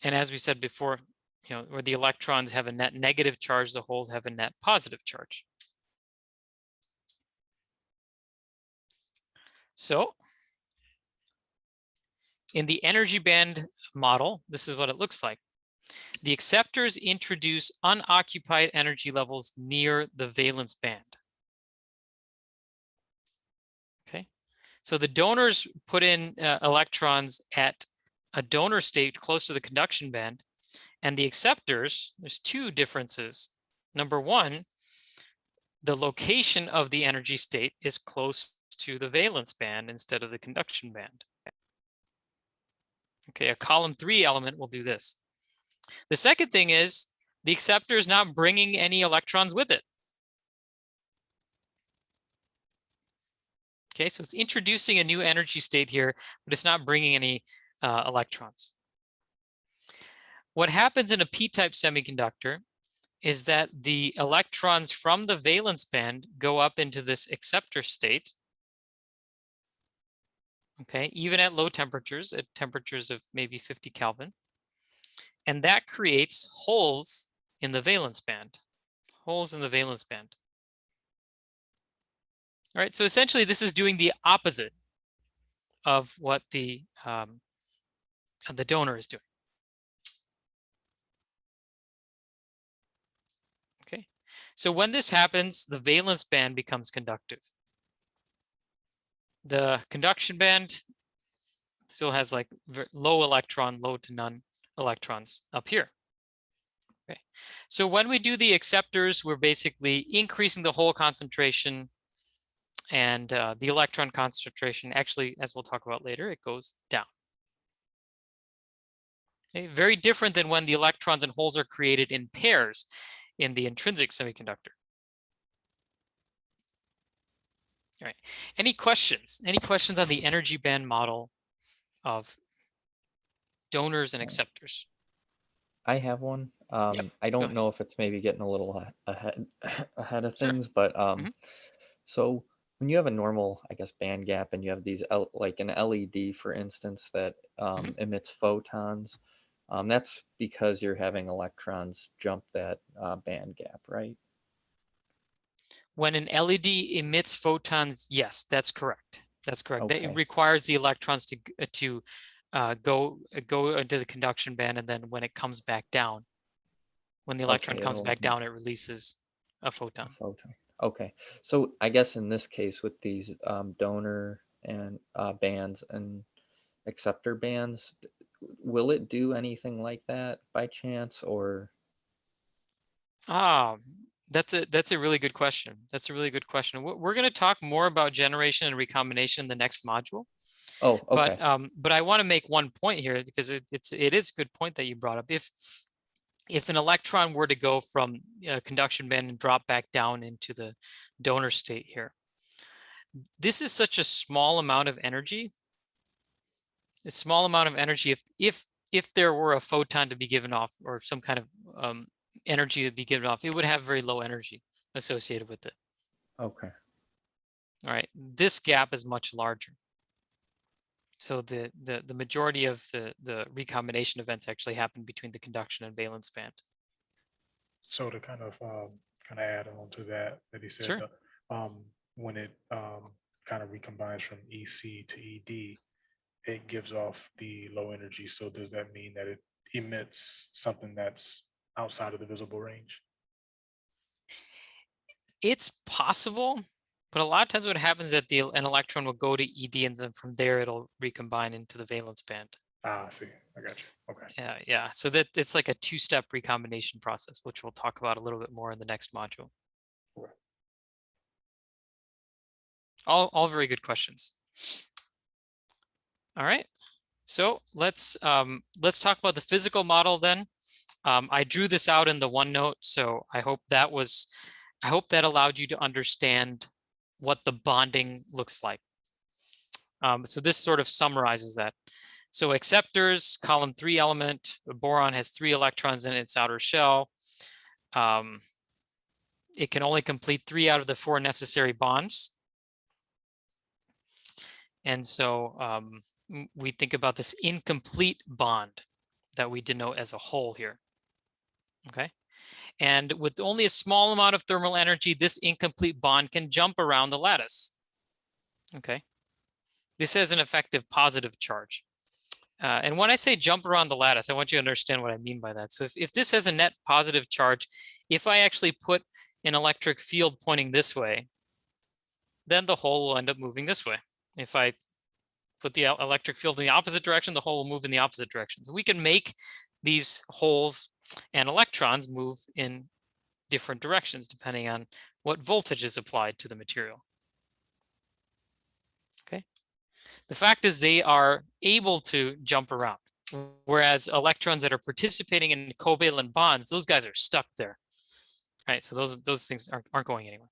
And as we said before, you know, where the electrons have a net negative charge, the holes have a net positive charge. So in the energy band model, this is what it looks like. The acceptors introduce unoccupied energy levels near the valence band. Okay, so the donors put in electrons at a donor state close to the conduction band, And the acceptors, there's two differences. Number one, the location of the energy state is close to the valence band instead of the conduction band. Okay, a column 3 element will do this. The second thing is the acceptor is not bringing any electrons with it. Okay, so it's introducing a new energy state here, but it's not bringing any electrons. What happens in a p-type semiconductor is that the electrons from the valence band go up into this acceptor state. Okay, even at low temperatures, at temperatures of maybe 50 Kelvin. And that creates holes in the valence band. Holes in the valence band. All right, so essentially this is doing the opposite of what the donor is doing. Okay, so when this happens, the valence band becomes conductive. The conduction band still has like low electron, low to none electrons up here. Okay, so when we do the acceptors, we're basically increasing the hole concentration and the electron concentration. Actually, as we'll talk about later, it goes down. Okay, very different than when the electrons and holes are created in pairs in the intrinsic semiconductor. All right, any questions? Any questions on the energy band model of donors and acceptors? I have one. Yep, I go don't ahead. know if it's maybe getting a little ahead of Sure. things, but Mhm. so when you have a normal, I guess, band gap and you have these like an LED, for instance, that emits photons, that's because you're having electrons jump that band gap, right? When an LED emits photons, yes, that's correct. That's correct. That it Okay. requires the electrons to go into the conduction band, and then when it comes back down, when the electron Okay, comes it'll back down, it releases a a photon. photon. Okay, so I guess in this case with these donor and bands and acceptor bands, will it do anything like that by chance, or? Ah, that's a really good question. That's a really good question. We're going to talk more about generation and recombination in the next module. Oh, okay. But I want to make one point here because it is a good point that you brought up. If an electron were to go from conduction band and drop back down into the donor state here, this is such a small amount of energy. A small amount of energy. If there were a photon to be given off or some kind of energy to be given off, it would have very low energy associated with it. Okay. All right, this gap is much larger. So the majority of the recombination events actually happen between the conduction and valence band. So to kind of add on to that he said, Sure. when it kind of recombines from EC to ED, it gives off the low energy. So does that mean that it emits something that's outside of the visible range? It's possible, but a lot of times what happens is that an electron will go to ED and then from there it'll recombine into the valence band. Ah, I see. I got you. Okay. Yeah. So that it's like a two-step recombination process, which we'll talk about a little bit more in the next module. Okay. All very good questions. All right. So let's talk about the physical model then. I drew this out in the OneNote, so I hope that allowed you to understand what the bonding looks like. So this sort of summarizes that. So acceptors, column 3 element, the boron has 3 electrons in its outer shell. It can only complete 3 out of the 4 necessary bonds. And so we think about this incomplete bond that we denote as a hole here. Okay. And with only a small amount of thermal energy, this incomplete bond can jump around the lattice. Okay. This has an effective positive charge. And when I say jump around the lattice, I want you to understand what I mean by that. So if this has a net positive charge, if I actually put an electric field pointing this way, then the hole will end up moving this way. If I put the electric field in the opposite direction, the hole will move in the opposite direction. So we can make these holes and electrons move in different directions depending on what voltage is applied to the material. Okay. The fact is they are able to jump around, whereas electrons that are participating in covalent bonds, those guys are stuck there. Right, so those things aren't going anywhere.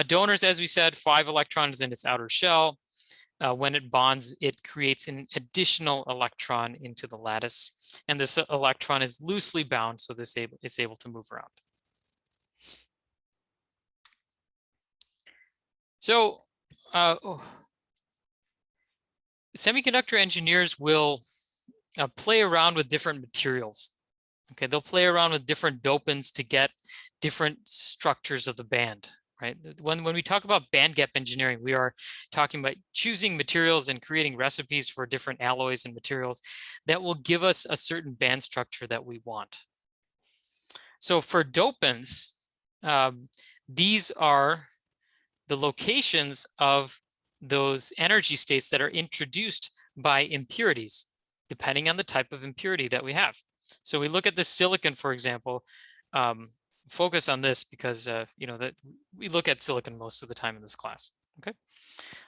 Donors, as we said, 5 electrons in its outer shell. When it bonds, it creates an additional electron into the lattice, and this electron is loosely bound, so it's able to move around. So semiconductor engineers will play around with different materials. Okay, they'll play around with different dopants to get different structures of the band, right? When we talk about band gap engineering, we are talking about choosing materials and creating recipes for different alloys and materials that will give us a certain band structure that we want. So for dopants, these are the locations of those energy states that are introduced by impurities, depending on the type of impurity that we have. So we look at the silicon, for example, focus on this because you know that we look at silicon most of the time in this class. Okay,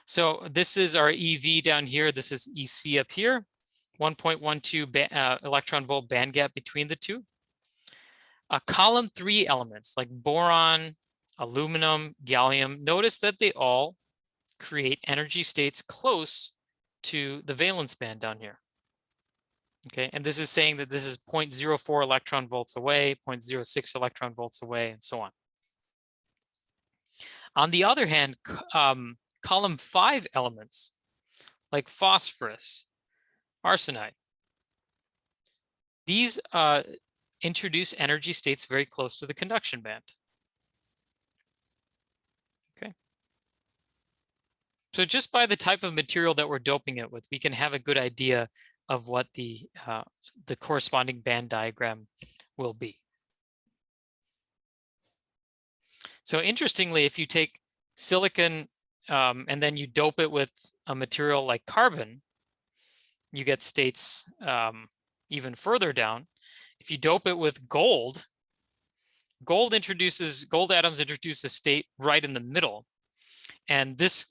so this is our EV down here. This is EC up here, 1.12 electron volt band gap between the two. Column 3 elements like boron, aluminum, gallium, notice that they all create energy states close to the valence band down here. Okay, and this is saying that this is 0.04 electron volts away, 0.06 electron volts away, and so on. On the other hand, column 5 elements like phosphorus, arsenide, these introduce energy states very close to the conduction band. Okay. So just by the type of material that we're doping it with, we can have a good idea of what the corresponding band diagram will be. So interestingly, if you take silicon and then you dope it with a material like carbon, you get states even further down. If you dope it with gold, gold atoms introduce a state right in the middle. And this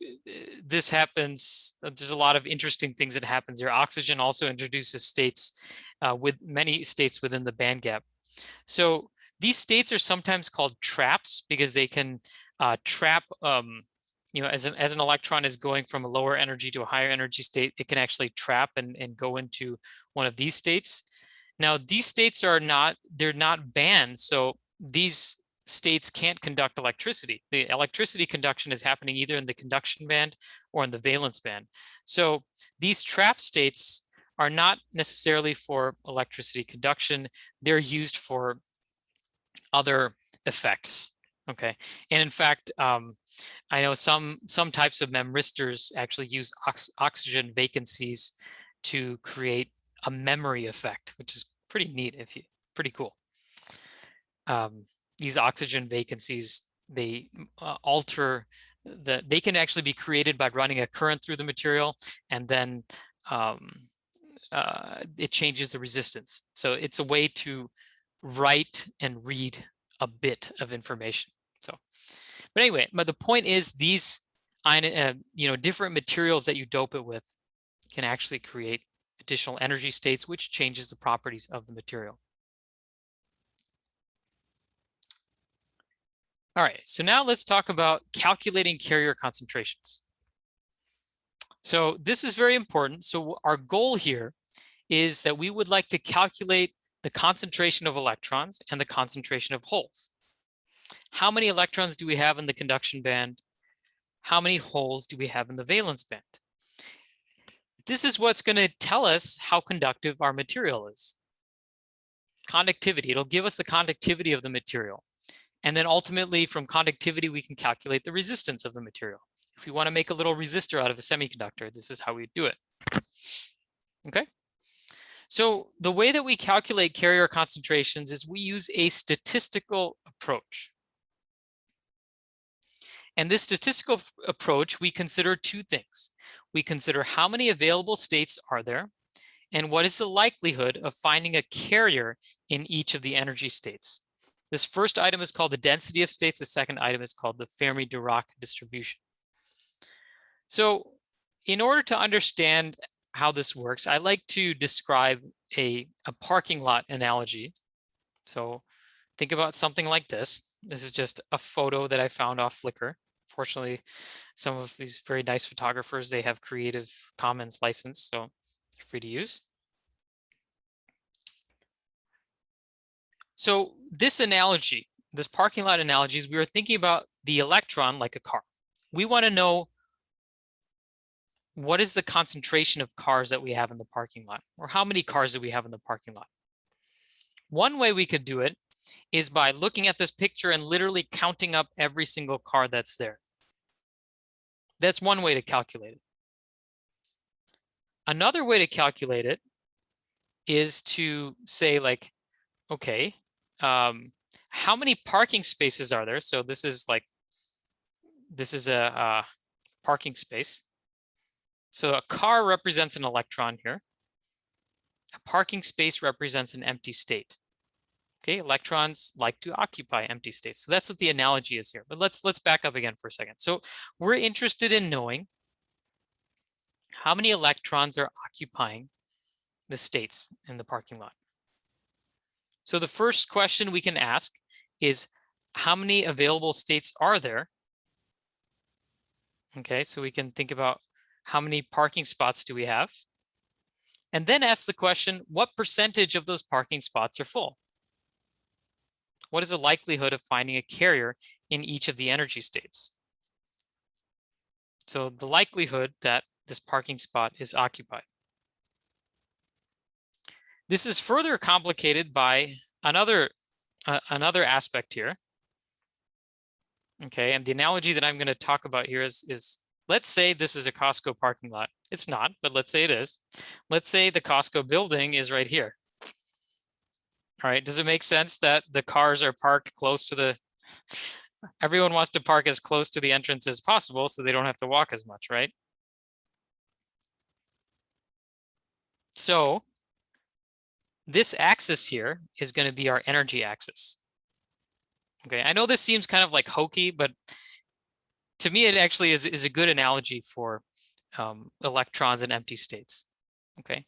happens, there's a lot of interesting things that happens here. Oxygen also introduces states with many states within the band gap. So these states are sometimes called traps because they can trap, you know, as an electron is going from a lower energy to a higher energy state, it can actually trap and go into one of these states. Now, these states are they're not bands, so these states can't conduct electricity. The electricity conduction is happening either in the conduction band or in the valence band. So these trap states are not necessarily for electricity conduction. They're used for other effects. Okay, and in fact, I know some types of memristors actually use oxygen vacancies to create a memory effect, which is pretty neat. Pretty cool. These oxygen vacancies, they alter they can actually be created by running a current through the material, and then it changes the resistance. So it's a way to write and read a bit of information. So, but anyway, but the point is these you know, different materials that you dope it with can actually create additional energy states, which changes the properties of the material. All right, so now let's talk about calculating carrier concentrations. So this is very important. So our goal here is that we would like to calculate the concentration of electrons and the concentration of holes. How many electrons do we have in the conduction band? How many holes do we have in the valence band? This is what's going to tell us how conductive our material is. Conductivity, it'll give us the conductivity of the material. And then ultimately from conductivity, we can calculate the resistance of the material. If we want to make a little resistor out of a semiconductor, this is how we do it. Okay. So the way that we calculate carrier concentrations is we use a statistical approach. And this statistical approach, we consider two things. We consider how many available states are there, And what is the likelihood of finding a carrier in each of the energy states? This first item is called the density of states. The second item is called the Fermi Dirac distribution. So in order to understand how this works, I like to describe a parking lot analogy. So think about something like this. This is just a photo that I found off Flickr. Fortunately, some of these very nice photographers, they have Creative Commons license, so you're free to use. So this analogy, this parking lot analogy, is we were thinking about the electron like a car. We want to know what is the concentration of cars that we have in the parking lot, or how many cars do we have in the parking lot. One way we could do it is by looking at this picture and literally counting up every single car that's there. That's one way to calculate it. Another way to calculate it is to say, like, okay, how many parking spaces are there? So this is a parking space. So a car represents an electron here. A parking space represents an empty state. Okay, electrons like to occupy empty states. So that's what the analogy is here. But let's back up again for a second. So we're interested in knowing how many electrons are occupying the states in the parking lot. So the first question we can ask is, how many available states are there? Okay, so we can think about how many parking spots do we have? And then ask the question, what percentage of those parking spots are full? What is the likelihood of finding a carrier in each of the energy states? So the likelihood that this parking spot is occupied. This is further complicated by another aspect here. Okay, and the analogy that I'm going to talk about here is let's say this is a Costco parking lot. It's not, but let's say it is. Let's say the Costco building is right here. All right, does it make sense that the cars are parked close to the, everyone wants to park as close to the entrance as possible so they don't have to walk as much, right? So this axis here is going to be our energy axis. Okay, I know this seems kind of like hokey, but to me it actually is a good analogy for electrons and empty states. Okay,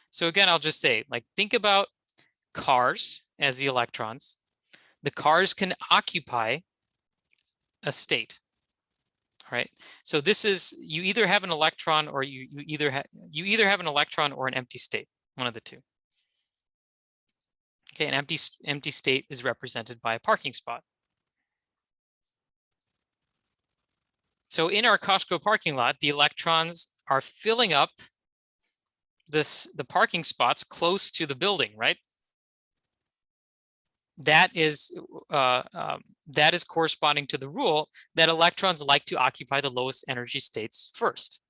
so again, I'll just say, like, think about cars as the electrons. The cars can occupy a state. All right, so this is, you either have an electron or you either have an electron or an empty state, one of the two. Okay, an empty state is represented by a parking spot. So in our Costco parking lot, the electrons are filling up the parking spots close to the building, right? That is corresponding to the rule that electrons like to occupy the lowest energy states first.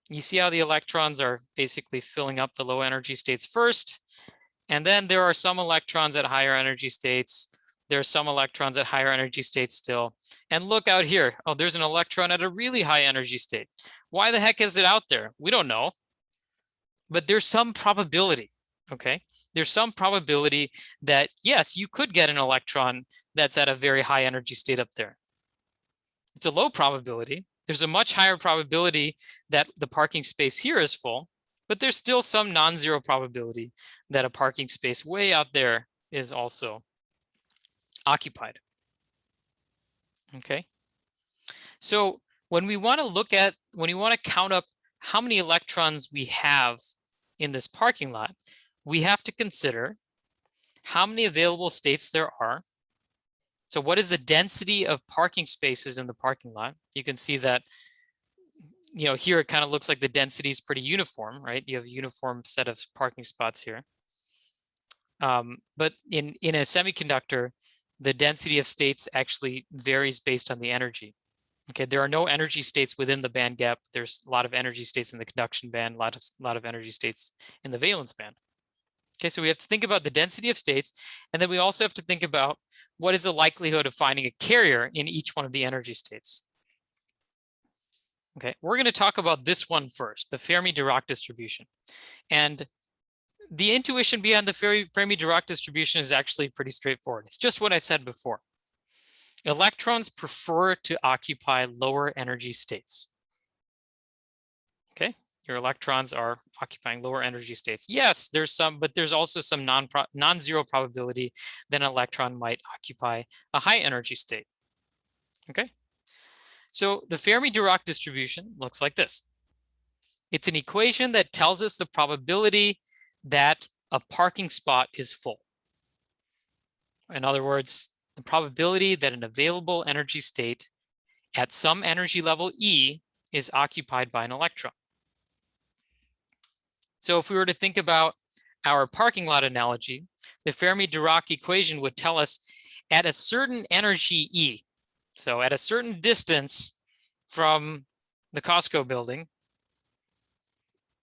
You see how the electrons are basically filling up the low energy states first, and then there are some electrons at higher energy states. There are some electrons at higher energy states still. And look out here. Oh, there's an electron at a really high energy state. Why the heck is it out there? We don't know. But there's some probability, okay? There's some probability that, yes, you could get an electron that's at a very high energy state up there. It's a low probability. There's a much higher probability that the parking space here is full, but there's still some non-zero probability that a parking space way out there is also occupied. Okay. So when we want to count up how many electrons we have in this parking lot, we have to consider how many available states there are. So what is the density of parking spaces in the parking lot? You can see that, you know, here it kind of looks like the density is pretty uniform, right? You have a uniform set of parking spots here. But in a semiconductor, the density of states actually varies based on the energy. Okay, there are no energy states within the band gap. There's a lot of energy states in the conduction band, a lot of energy states in the valence band. Okay, so we have to think about the density of states, and then we also have to think about what is the likelihood of finding a carrier in each one of the energy states. Okay, we're going to talk about this one first, the Fermi Dirac distribution. And the intuition behind the Fermi Dirac distribution is actually pretty straightforward. It's just what I said before. Electrons prefer to occupy lower energy states. Okay, your electrons are occupying lower energy states. Yes, there's some, but there's also some non-zero probability that an electron might occupy a high energy state. Okay. So the Fermi Dirac distribution looks like this. It's an equation that tells us the probability that a parking spot is full. In other words, the probability that an available energy state at some energy level E is occupied by an electron. So if we were to think about our parking lot analogy, the Fermi Dirac equation would tell us at a certain energy E, so at a certain distance from the Costco building,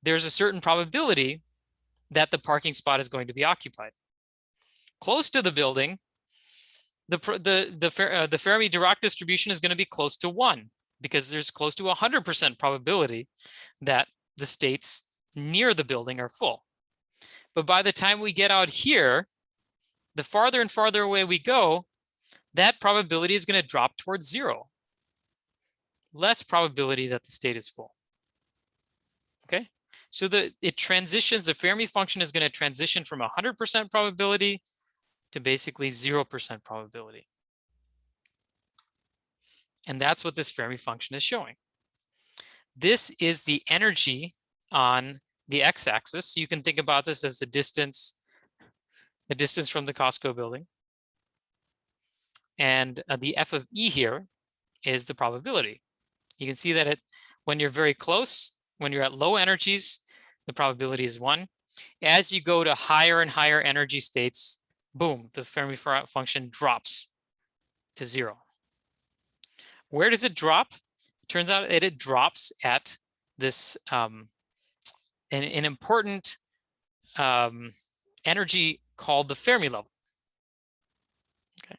there's a certain probability that the parking spot is going to be occupied. Close to the building, the Fermi Dirac distribution is going to be close to 1 because there's close to 100% probability that the states near the building are full. But by the time we get out here, the farther and farther away we go, that probability is going to drop towards 0. Less probability that the state is full. Okay, so it transitions, the Fermi function is going to transition from 100% probability to basically 0% probability. And that's what this Fermi function is showing. This is the energy on the x-axis. So you can think about this as the distance from the Costco building. And the f of E here is the probability. You can see that when you're very close, when you're at low energies, the probability is 1. As you go to higher and higher energy states, boom, the Fermi function drops to 0. Where does it drop? Turns out it drops at this an important energy called the Fermi level. Okay,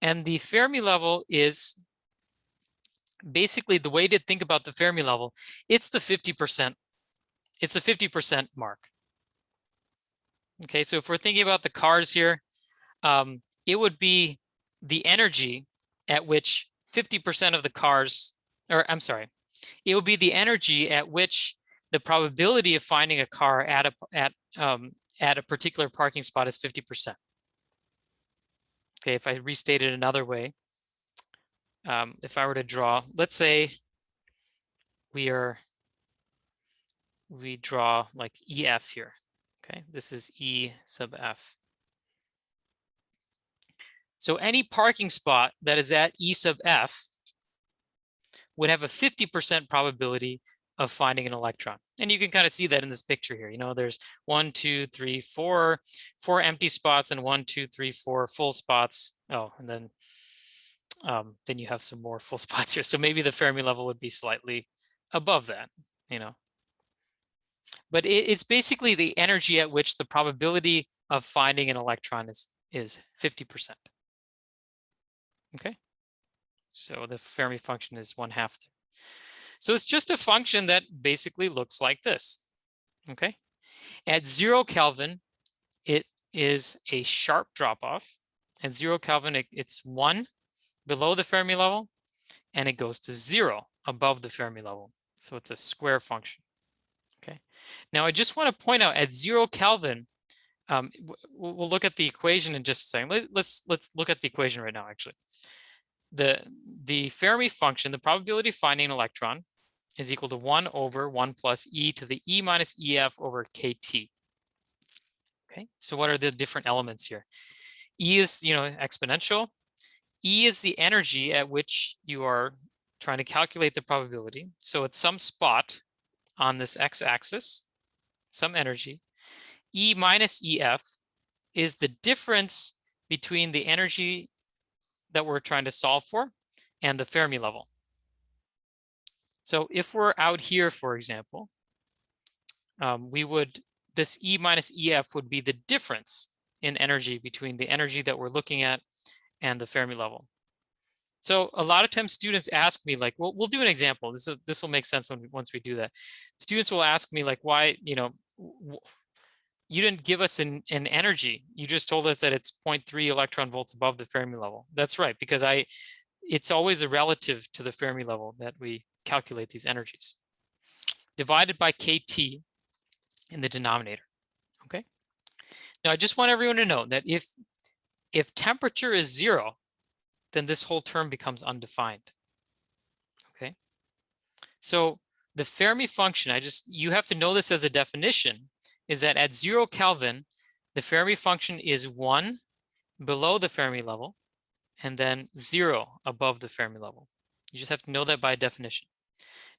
and the Fermi level is basically the way to think about the Fermi level. It's the 50%. It's a 50% mark. Okay, so if we're thinking about the cars here, it would be the energy at which 50% of the cars, or I'm sorry, it would be the energy at which the probability of finding a car at a particular parking spot is 50%. Okay, if I restate it another way, if I were to draw, let's say we draw like EF here. Okay, this is E sub F. So any parking spot that is at E sub F would have a 50% probability of finding an electron. And you can kind of see that in this picture here. You know, there's 1, 2, 3, 4 empty spots and 1, 2, 3, 4 full spots. Oh, and then you have some more full spots here. So maybe the Fermi level would be slightly above that, you know. But it's basically the energy at which the probability of finding an electron is 50%. Okay, so the Fermi function is 1/2. So it's just a function that basically looks like this. Okay, at 0 Kelvin, it is a sharp drop off. At 0 Kelvin, it's 1 below the Fermi level, and it goes to 0 above the Fermi level. So it's a square function. Okay, now I just want to point out at 0 Kelvin, we'll look at the equation in just a second. Let's look at the equation right now. Actually, the Fermi function, the probability of finding an electron, is equal to 1 over 1 plus e to the e minus ef over kt. Okay, so what are the different elements here? E is, you know, exponential. E is the energy at which you are trying to calculate the probability. So it's some spot on this x-axis, some energy. E minus ef is the difference between the energy that we're trying to solve for and the Fermi level. So if we're out here, for example, this E minus EF would be the difference in energy between the energy that we're looking at and the Fermi level. So a lot of times students ask me like, well, we'll do an example. This will make sense once we do that. Students will ask me like, why, you know, you didn't give us an energy. You just told us that it's 0.3 electron volts above the Fermi level. That's right, because it's always a relative to the Fermi level that we calculate these energies. Divided by KT in the denominator, okay? Now I just want everyone to know that if temperature is 0, then this whole term becomes undefined, okay? So the Fermi function, you have to know this as a definition, is that at 0 Kelvin, the Fermi function is 1 below the Fermi level and then 0 above the Fermi level. You just have to know that by definition.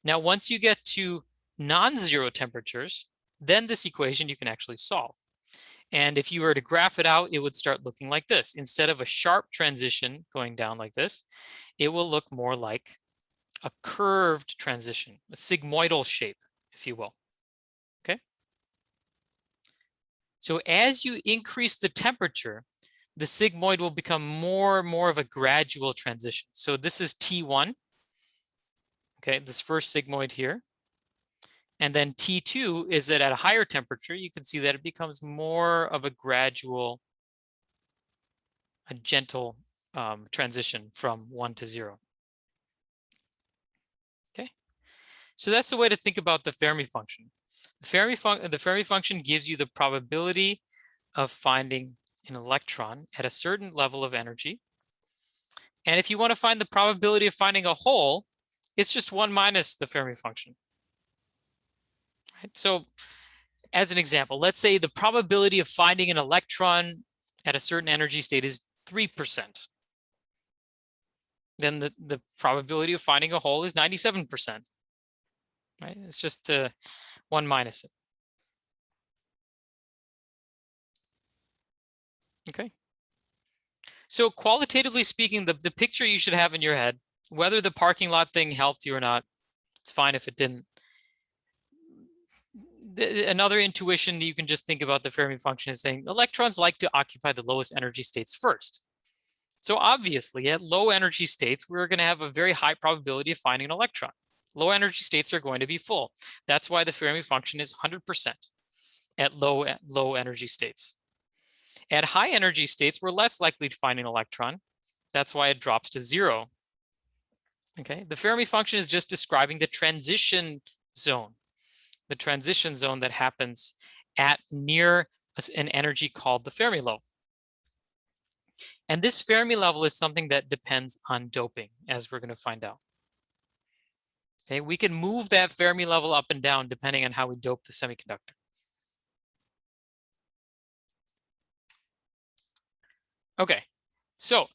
Now, once you get to non-zero temperatures, then this equation you can actually solve. And if you were to graph it out, it would start looking like this. Instead of a sharp transition going down like this, it will look more like a curved transition, a sigmoidal shape, if you will. Okay. So as you increase the temperature, the sigmoid will become more and more of a gradual transition. So this is T1. Okay, this first sigmoid here. And then T2 is that at a higher temperature, you can see that it becomes more of a gradual, a gentle transition from 1 to 0. Okay, so that's the way to think about the Fermi function. The Fermi function gives you the probability of finding an electron at a certain level of energy. And if you want to find the probability of finding a hole, it's just 1 minus the Fermi function. Right? So as an example, let's say the probability of finding an electron at a certain energy state is 3%. Then the probability of finding a hole is 97%. Right? It's just 1 minus it. Okay. So qualitatively speaking, the picture you should have in your head, whether the parking lot thing helped you or not, it's fine if it didn't. Another intuition you can just think about the Fermi function is saying electrons like to occupy the lowest energy states first. So obviously at low energy states, we're going to have a very high probability of finding an electron. Low energy states are going to be full. That's why the Fermi function is 100% at low energy states. At high energy states, we're less likely to find an electron. That's why it drops to 0. Okay, the Fermi function is just describing the transition zone that happens at near an energy called the Fermi level. And this Fermi level is something that depends on doping, as we're going to find out. Okay, we can move that Fermi level up and down depending on how we dope the semiconductor. Okay, so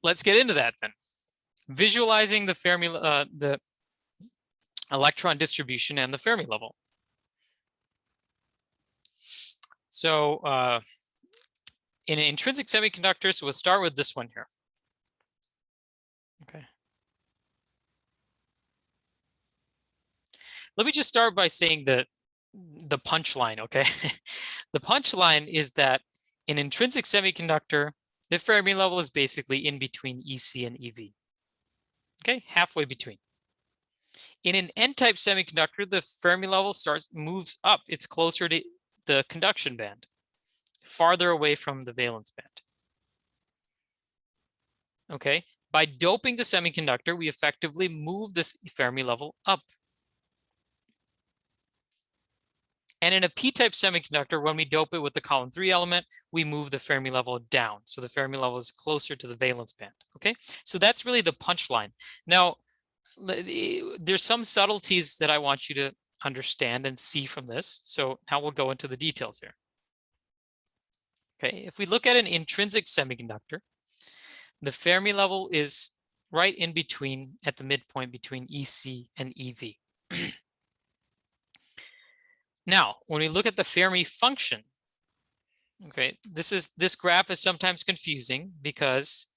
let's get into that then. Visualizing the Fermi, the electron distribution and the Fermi level. So in an intrinsic semiconductor, so we'll start with this one here. Okay. Let me just start by saying the punchline, okay? The punchline is that in intrinsic semiconductor, the Fermi level is basically in between EC and EV. Okay, halfway between. In an N-type semiconductor, the Fermi level moves up. It's closer to the conduction band, farther away from the valence band. Okay, by doping the semiconductor, we effectively move this Fermi level up. And in a p-type semiconductor, when we dope it with the column 3 element, we move the Fermi level down. So the Fermi level is closer to the valence band. Okay, so that's really the punchline. Now, there's some subtleties that I want you to understand and see from this. So now we'll go into the details here. Okay, if we look at an intrinsic semiconductor, the Fermi level is right in between, at the midpoint between EC and EV. Now, when we look at the Fermi function, okay, this graph is sometimes confusing because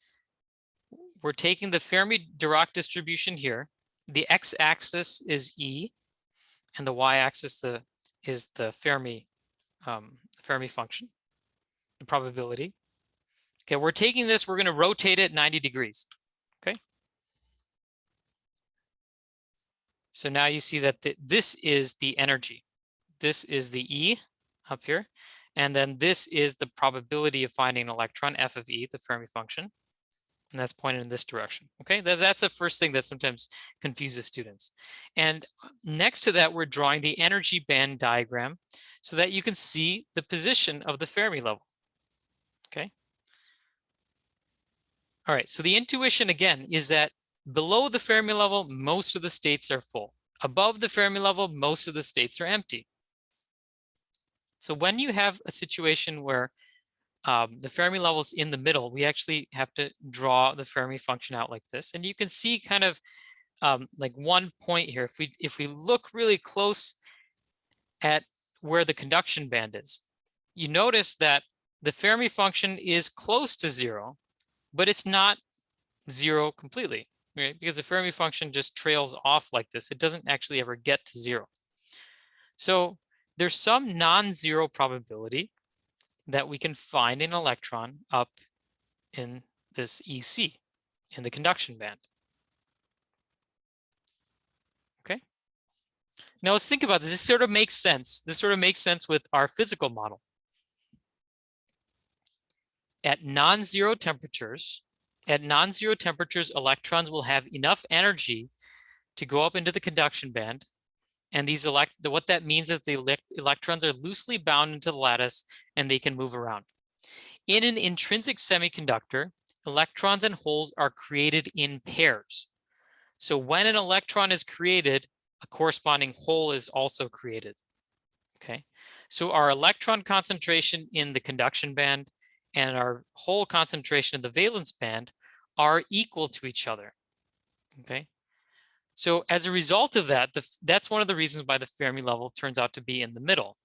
we're taking the Fermi Dirac distribution here. The x-axis is E, and the y-axis is the Fermi function, the probability. Okay, we're taking this, we're going to rotate it 90 degrees. So now you see that this is the energy. This is the E up here. And then this is the probability of finding an electron, f of E, the Fermi function. And that's pointed in this direction. Okay, that's the first thing that sometimes confuses students. And next to that, we're drawing the energy band diagram so that you can see the position of the Fermi level. Okay. All right, so the intuition again is that below the Fermi level, most of the states are full. Above the Fermi level, most of the states are empty. So when you have a situation where the Fermi level is in the middle, we actually have to draw the Fermi function out like this. And you can see kind of like one point here. If we look really close at where the conduction band is, you notice that the Fermi function is close to 0, but it's not 0 completely, right? Because the Fermi function just trails off like this. It doesn't actually ever get to 0. So there's some non-zero probability that we can find an electron up in this EC, in the conduction band. Okay. Now let's think about this. This sort of makes sense. This sort of makes sense with our physical model. At non-zero temperatures, electrons will have enough energy to go up into the conduction band. And these what that means is the electrons are loosely bound into the lattice and they can move around. In an intrinsic semiconductor, electrons and holes are created in pairs. So when an electron is created, a corresponding hole is also created. Okay, so our electron concentration in the conduction band and our hole concentration in the valence band are equal to each other. Okay. So as a result of that, that's one of the reasons why the Fermi level turns out to be in the middle.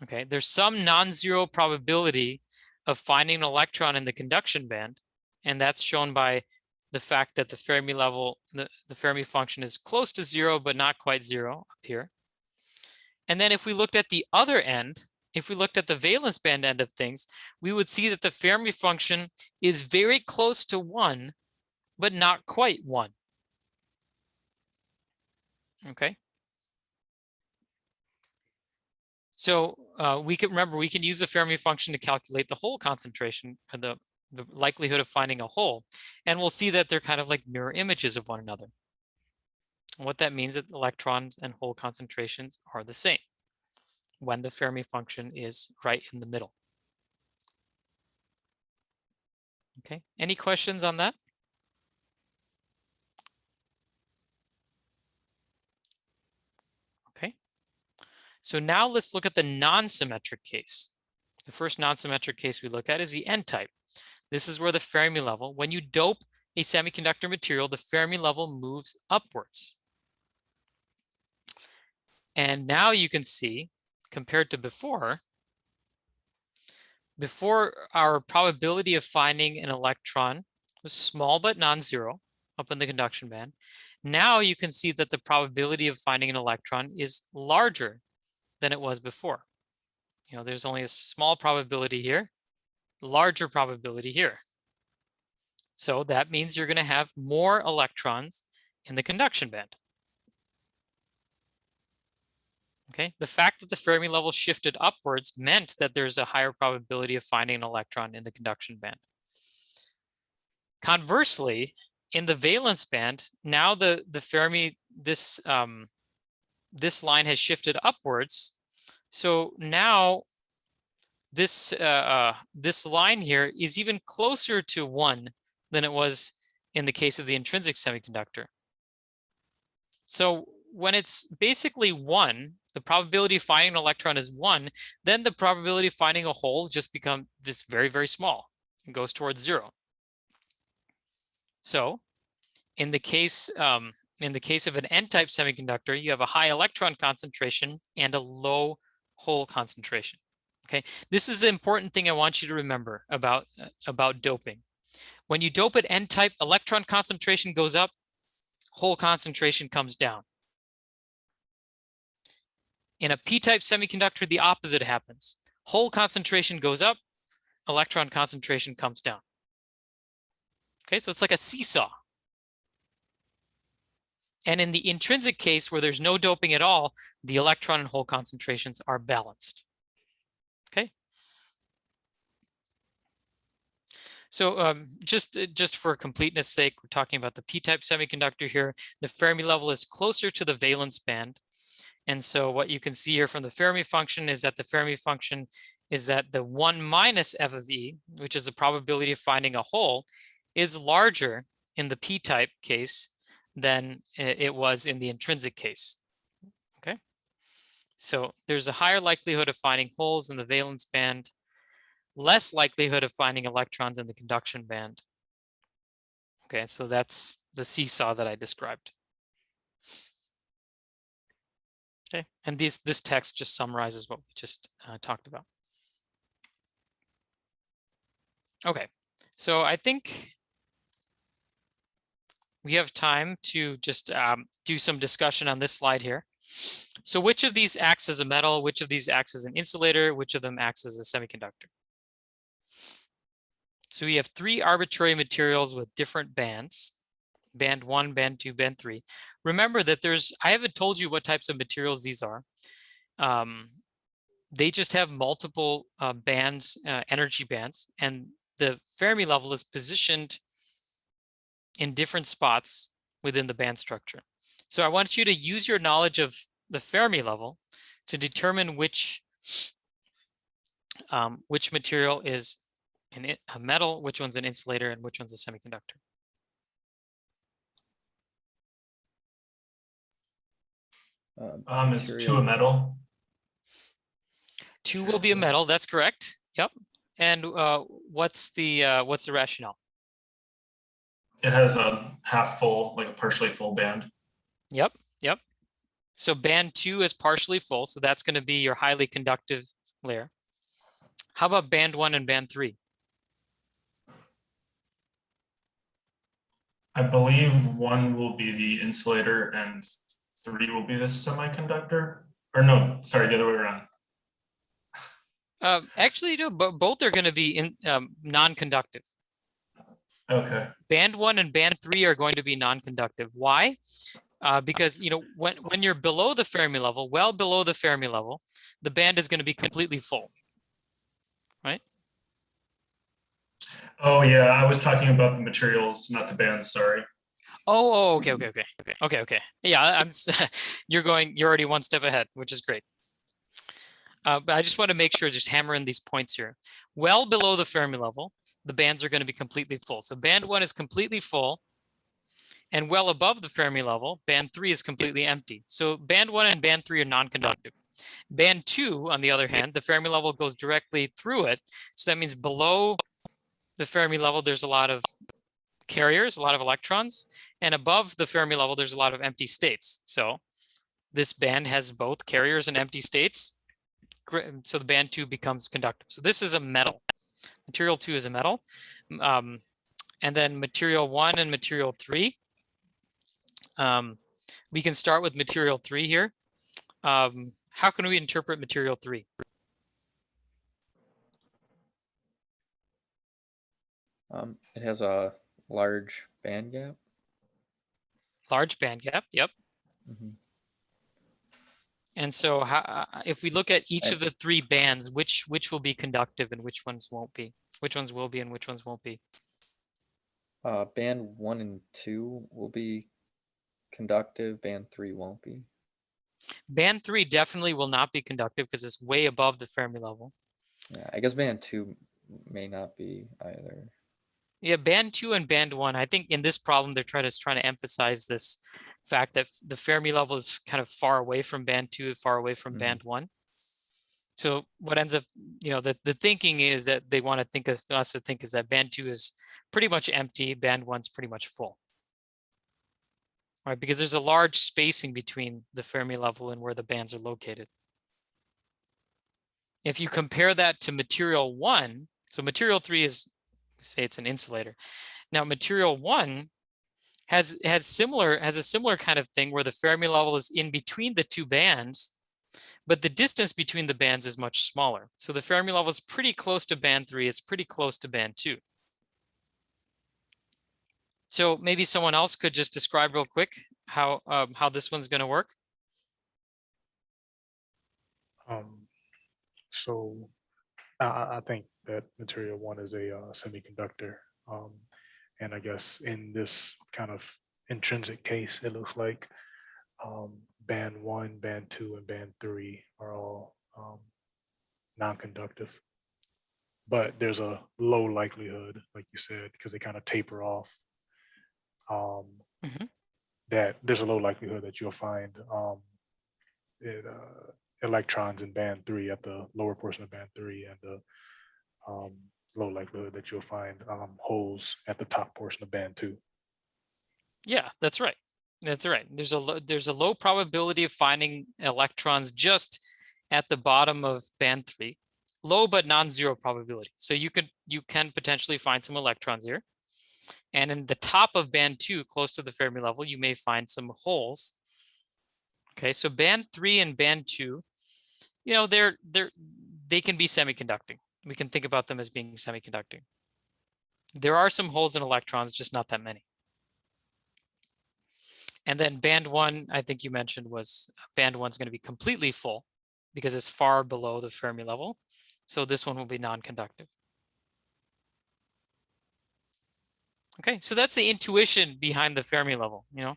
Okay, there's some non-zero probability of finding an electron in the conduction band, and that's shown by the fact that the Fermi level, the Fermi function is close to 0, but not quite 0 up here. And then if we looked at the other end, if we looked at the valence band end of things, we would see that the Fermi function is very close to 1, but not quite 1. Okay. So we can use the Fermi function to calculate the hole concentration, or the likelihood of finding a hole. And we'll see that they're kind of like mirror images of one another. And what that means is that electrons and hole concentrations are the same when the Fermi function is right in the middle. Okay, any questions on that? Okay, so now let's look at the non-symmetric case. The first non-symmetric case we look at is the n-type. This is where the Fermi level, when you dope a semiconductor material, the Fermi level moves upwards. And now you can see, compared to before our probability of finding an electron was small but non-zero up in the conduction band. Now you can see that the probability of finding an electron is larger than it was before. You know, there's only a small probability here, larger probability here. So that means you're going to have more electrons in the conduction band. Okay, the fact that the Fermi level shifted upwards meant that there's a higher probability of finding an electron in the conduction band. Conversely, in the valence band, now the Fermi, this line has shifted upwards. So now this line here is even closer to 1 than it was in the case of the intrinsic semiconductor. So when it's basically 1, the probability of finding an electron is 1, then the probability of finding a hole just becomes this very, very small. It goes towards 0. So in the case of an n-type semiconductor, you have a high electron concentration and a low hole concentration. Okay, this is the important thing I want you to remember about doping. When you dope at n-type, electron concentration goes up, hole concentration comes down. In a p-type semiconductor, the opposite happens. Hole concentration goes up, electron concentration comes down. Okay, so it's like a seesaw. And in the intrinsic case, where there's no doping at all, the electron and hole concentrations are balanced. Okay. So just for completeness sake, we're talking about the p-type semiconductor here. The Fermi level is closer to the valence band. And so what you can see here from the Fermi function is that the Fermi function is that the 1 minus f of e, which is the probability of finding a hole, is larger in the p-type case than it was in the intrinsic case. Okay. So there's a higher likelihood of finding holes in the valence band, less likelihood of finding electrons in the conduction band. Okay, so that's the seesaw that I described. Okay, and this text just summarizes what we just talked about. Okay, so I think we have time to just do some discussion on this slide here. So which of these acts as a metal, which of these acts as an insulator, which of them acts as a semiconductor? So we have 3 arbitrary materials with different bands, band 1, band 2, band 3. Remember that I haven't told you what types of materials these are. They just have multiple bands, energy bands, and the Fermi level is positioned in different spots within the band structure. So I want you to use your knowledge of the Fermi level to determine which material is a metal, which one's an insulator, and which one's a semiconductor. Is 2 a metal? 2 will be a metal. That's correct. Yep. And what's the rationale? It has a half full, like a partially full band. Yep. Yep. So band 2 is partially full, so that's going to be your highly conductive layer. How about band 1 and band 3? I believe 1 will be the insulator and 3 will be the semiconductor. Or no, sorry, the other way around. Actually, no, but both are going to be non-conductive. Okay. Band 1 and band 3 are going to be non-conductive. Why? Because when you're below the Fermi level, well below the Fermi level, the band is going to be completely full, right? Oh yeah, I was talking about the materials, not the bands. Sorry. Oh, okay. Yeah, you're already one step ahead, which is great. But I just want to make sure, just hammer in these points here. Well below the Fermi level, the bands are going to be completely full. So band 1 is completely full, and well above the Fermi level, band 3 is completely empty. So band 1 and band 3 are non-conductive. Band 2, on the other hand, the Fermi level goes directly through it. So that means below the Fermi level, there's a lot of carriers, a lot of electrons, and above the Fermi level, there's a lot of empty states. So this band has both carriers and empty states. So the band 2 becomes conductive. So this is a metal. Material 2 is a metal. And then material 1 and material 3. We can start with material 3 here. How can we interpret material 3? It has a large band gap. Large band gap, yep. Mhm. And so if we look at each of the 3 bands, which will be conductive and which ones won't be? Which ones will be and which ones won't be? Band 1 and 2 will be conductive, band 3 won't be. Band 3 definitely will not be conductive because it's way above the Fermi level. Yeah, I guess band 2 may not be either. Yeah, band 2 and band 1, I think in this problem, they're trying to emphasize this fact that the Fermi level is kind of far away from band 2, far away from band 1. So what ends up, the thinking is that they want us to think is that band 2 is pretty much empty, band 1's pretty much full. Right, because there's a large spacing between the Fermi level and where the bands are located. If you compare that to material 1, so material 3 is, say it's an insulator. Now material 1 has a similar kind of thing where the Fermi level is in between the 2 bands, but the distance between the bands is much smaller. So the Fermi level is pretty close to band 3, it's pretty close to band 2. So maybe someone else could just describe real quick how this one's going to work? So I think that material one is a semiconductor. And I guess in this kind of intrinsic case, it looks like band 1, band 2, and band 3 are all non-conductive. But there's a low likelihood, like you said, because they kind of taper off, Mhm. that there's a low likelihood that you'll find electrons in band 3 at the lower portion of band 3, and the low likelihood that you'll find holes at the top portion of band 2. Yeah, that's right. That's right. There's a low probability of finding electrons just at the bottom of band 3. Low but non-zero probability. So you can potentially find some electrons here. And in the top of band 2, close to the Fermi level, you may find some holes. Okay, so band 3 and band 2, you know, they can be semiconducting. We can think about them as being semiconducting. There are some holes in electrons, just not that many. And then band 1, I think you mentioned, was band 1 is going to be completely full because it's far below the Fermi level. So this one will be non-conductive. Okay, so that's the intuition behind the Fermi level, you know.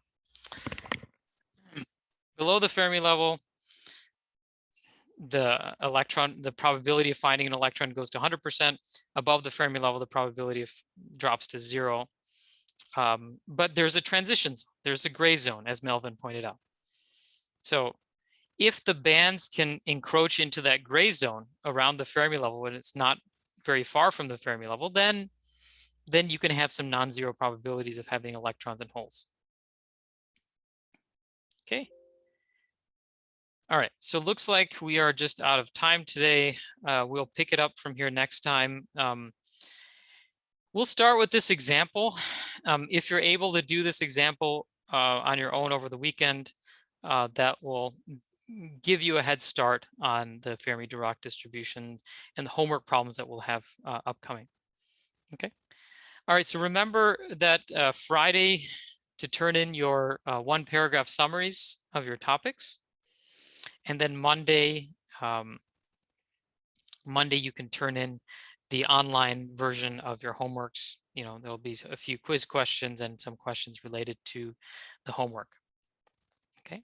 Below the Fermi level, the probability of finding an electron goes to 100%. Above the Fermi level, the probability drops to 0. But there's a transition zone. There's a gray zone, as Melvin pointed out. So if the bands can encroach into that gray zone around the Fermi level when it's not very far from the Fermi level, then you can have some non-zero probabilities of having electrons and holes. Okay. All right, so it looks like we are just out of time today. We'll pick it up from here next time. We'll start with this example. If you're able to do this example on your own over the weekend, that will give you a head start on the Fermi Dirac distribution and the homework problems that we'll have upcoming. Okay. All right, so remember that Friday to turn in your 1-paragraph summaries of your topics. And then Monday, you can turn in the online version of your homeworks. You know, there'll be a few quiz questions and some questions related to the homework. Okay.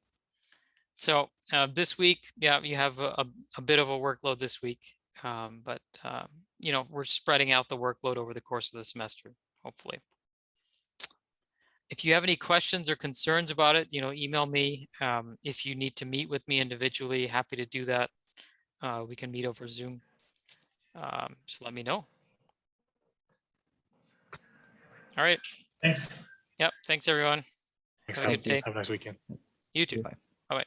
So this week, yeah, you have a bit of a workload this week, but you know, we're spreading out the workload over the course of the semester, hopefully. If you have any questions or concerns about it, you know, email me. If you need to meet with me individually, happy to do that. We can meet over Zoom. Just let me know. All right. Thanks. Yep. Thanks, everyone. Thanks, Have a good day. Have a nice weekend. You too. Bye. Bye-bye.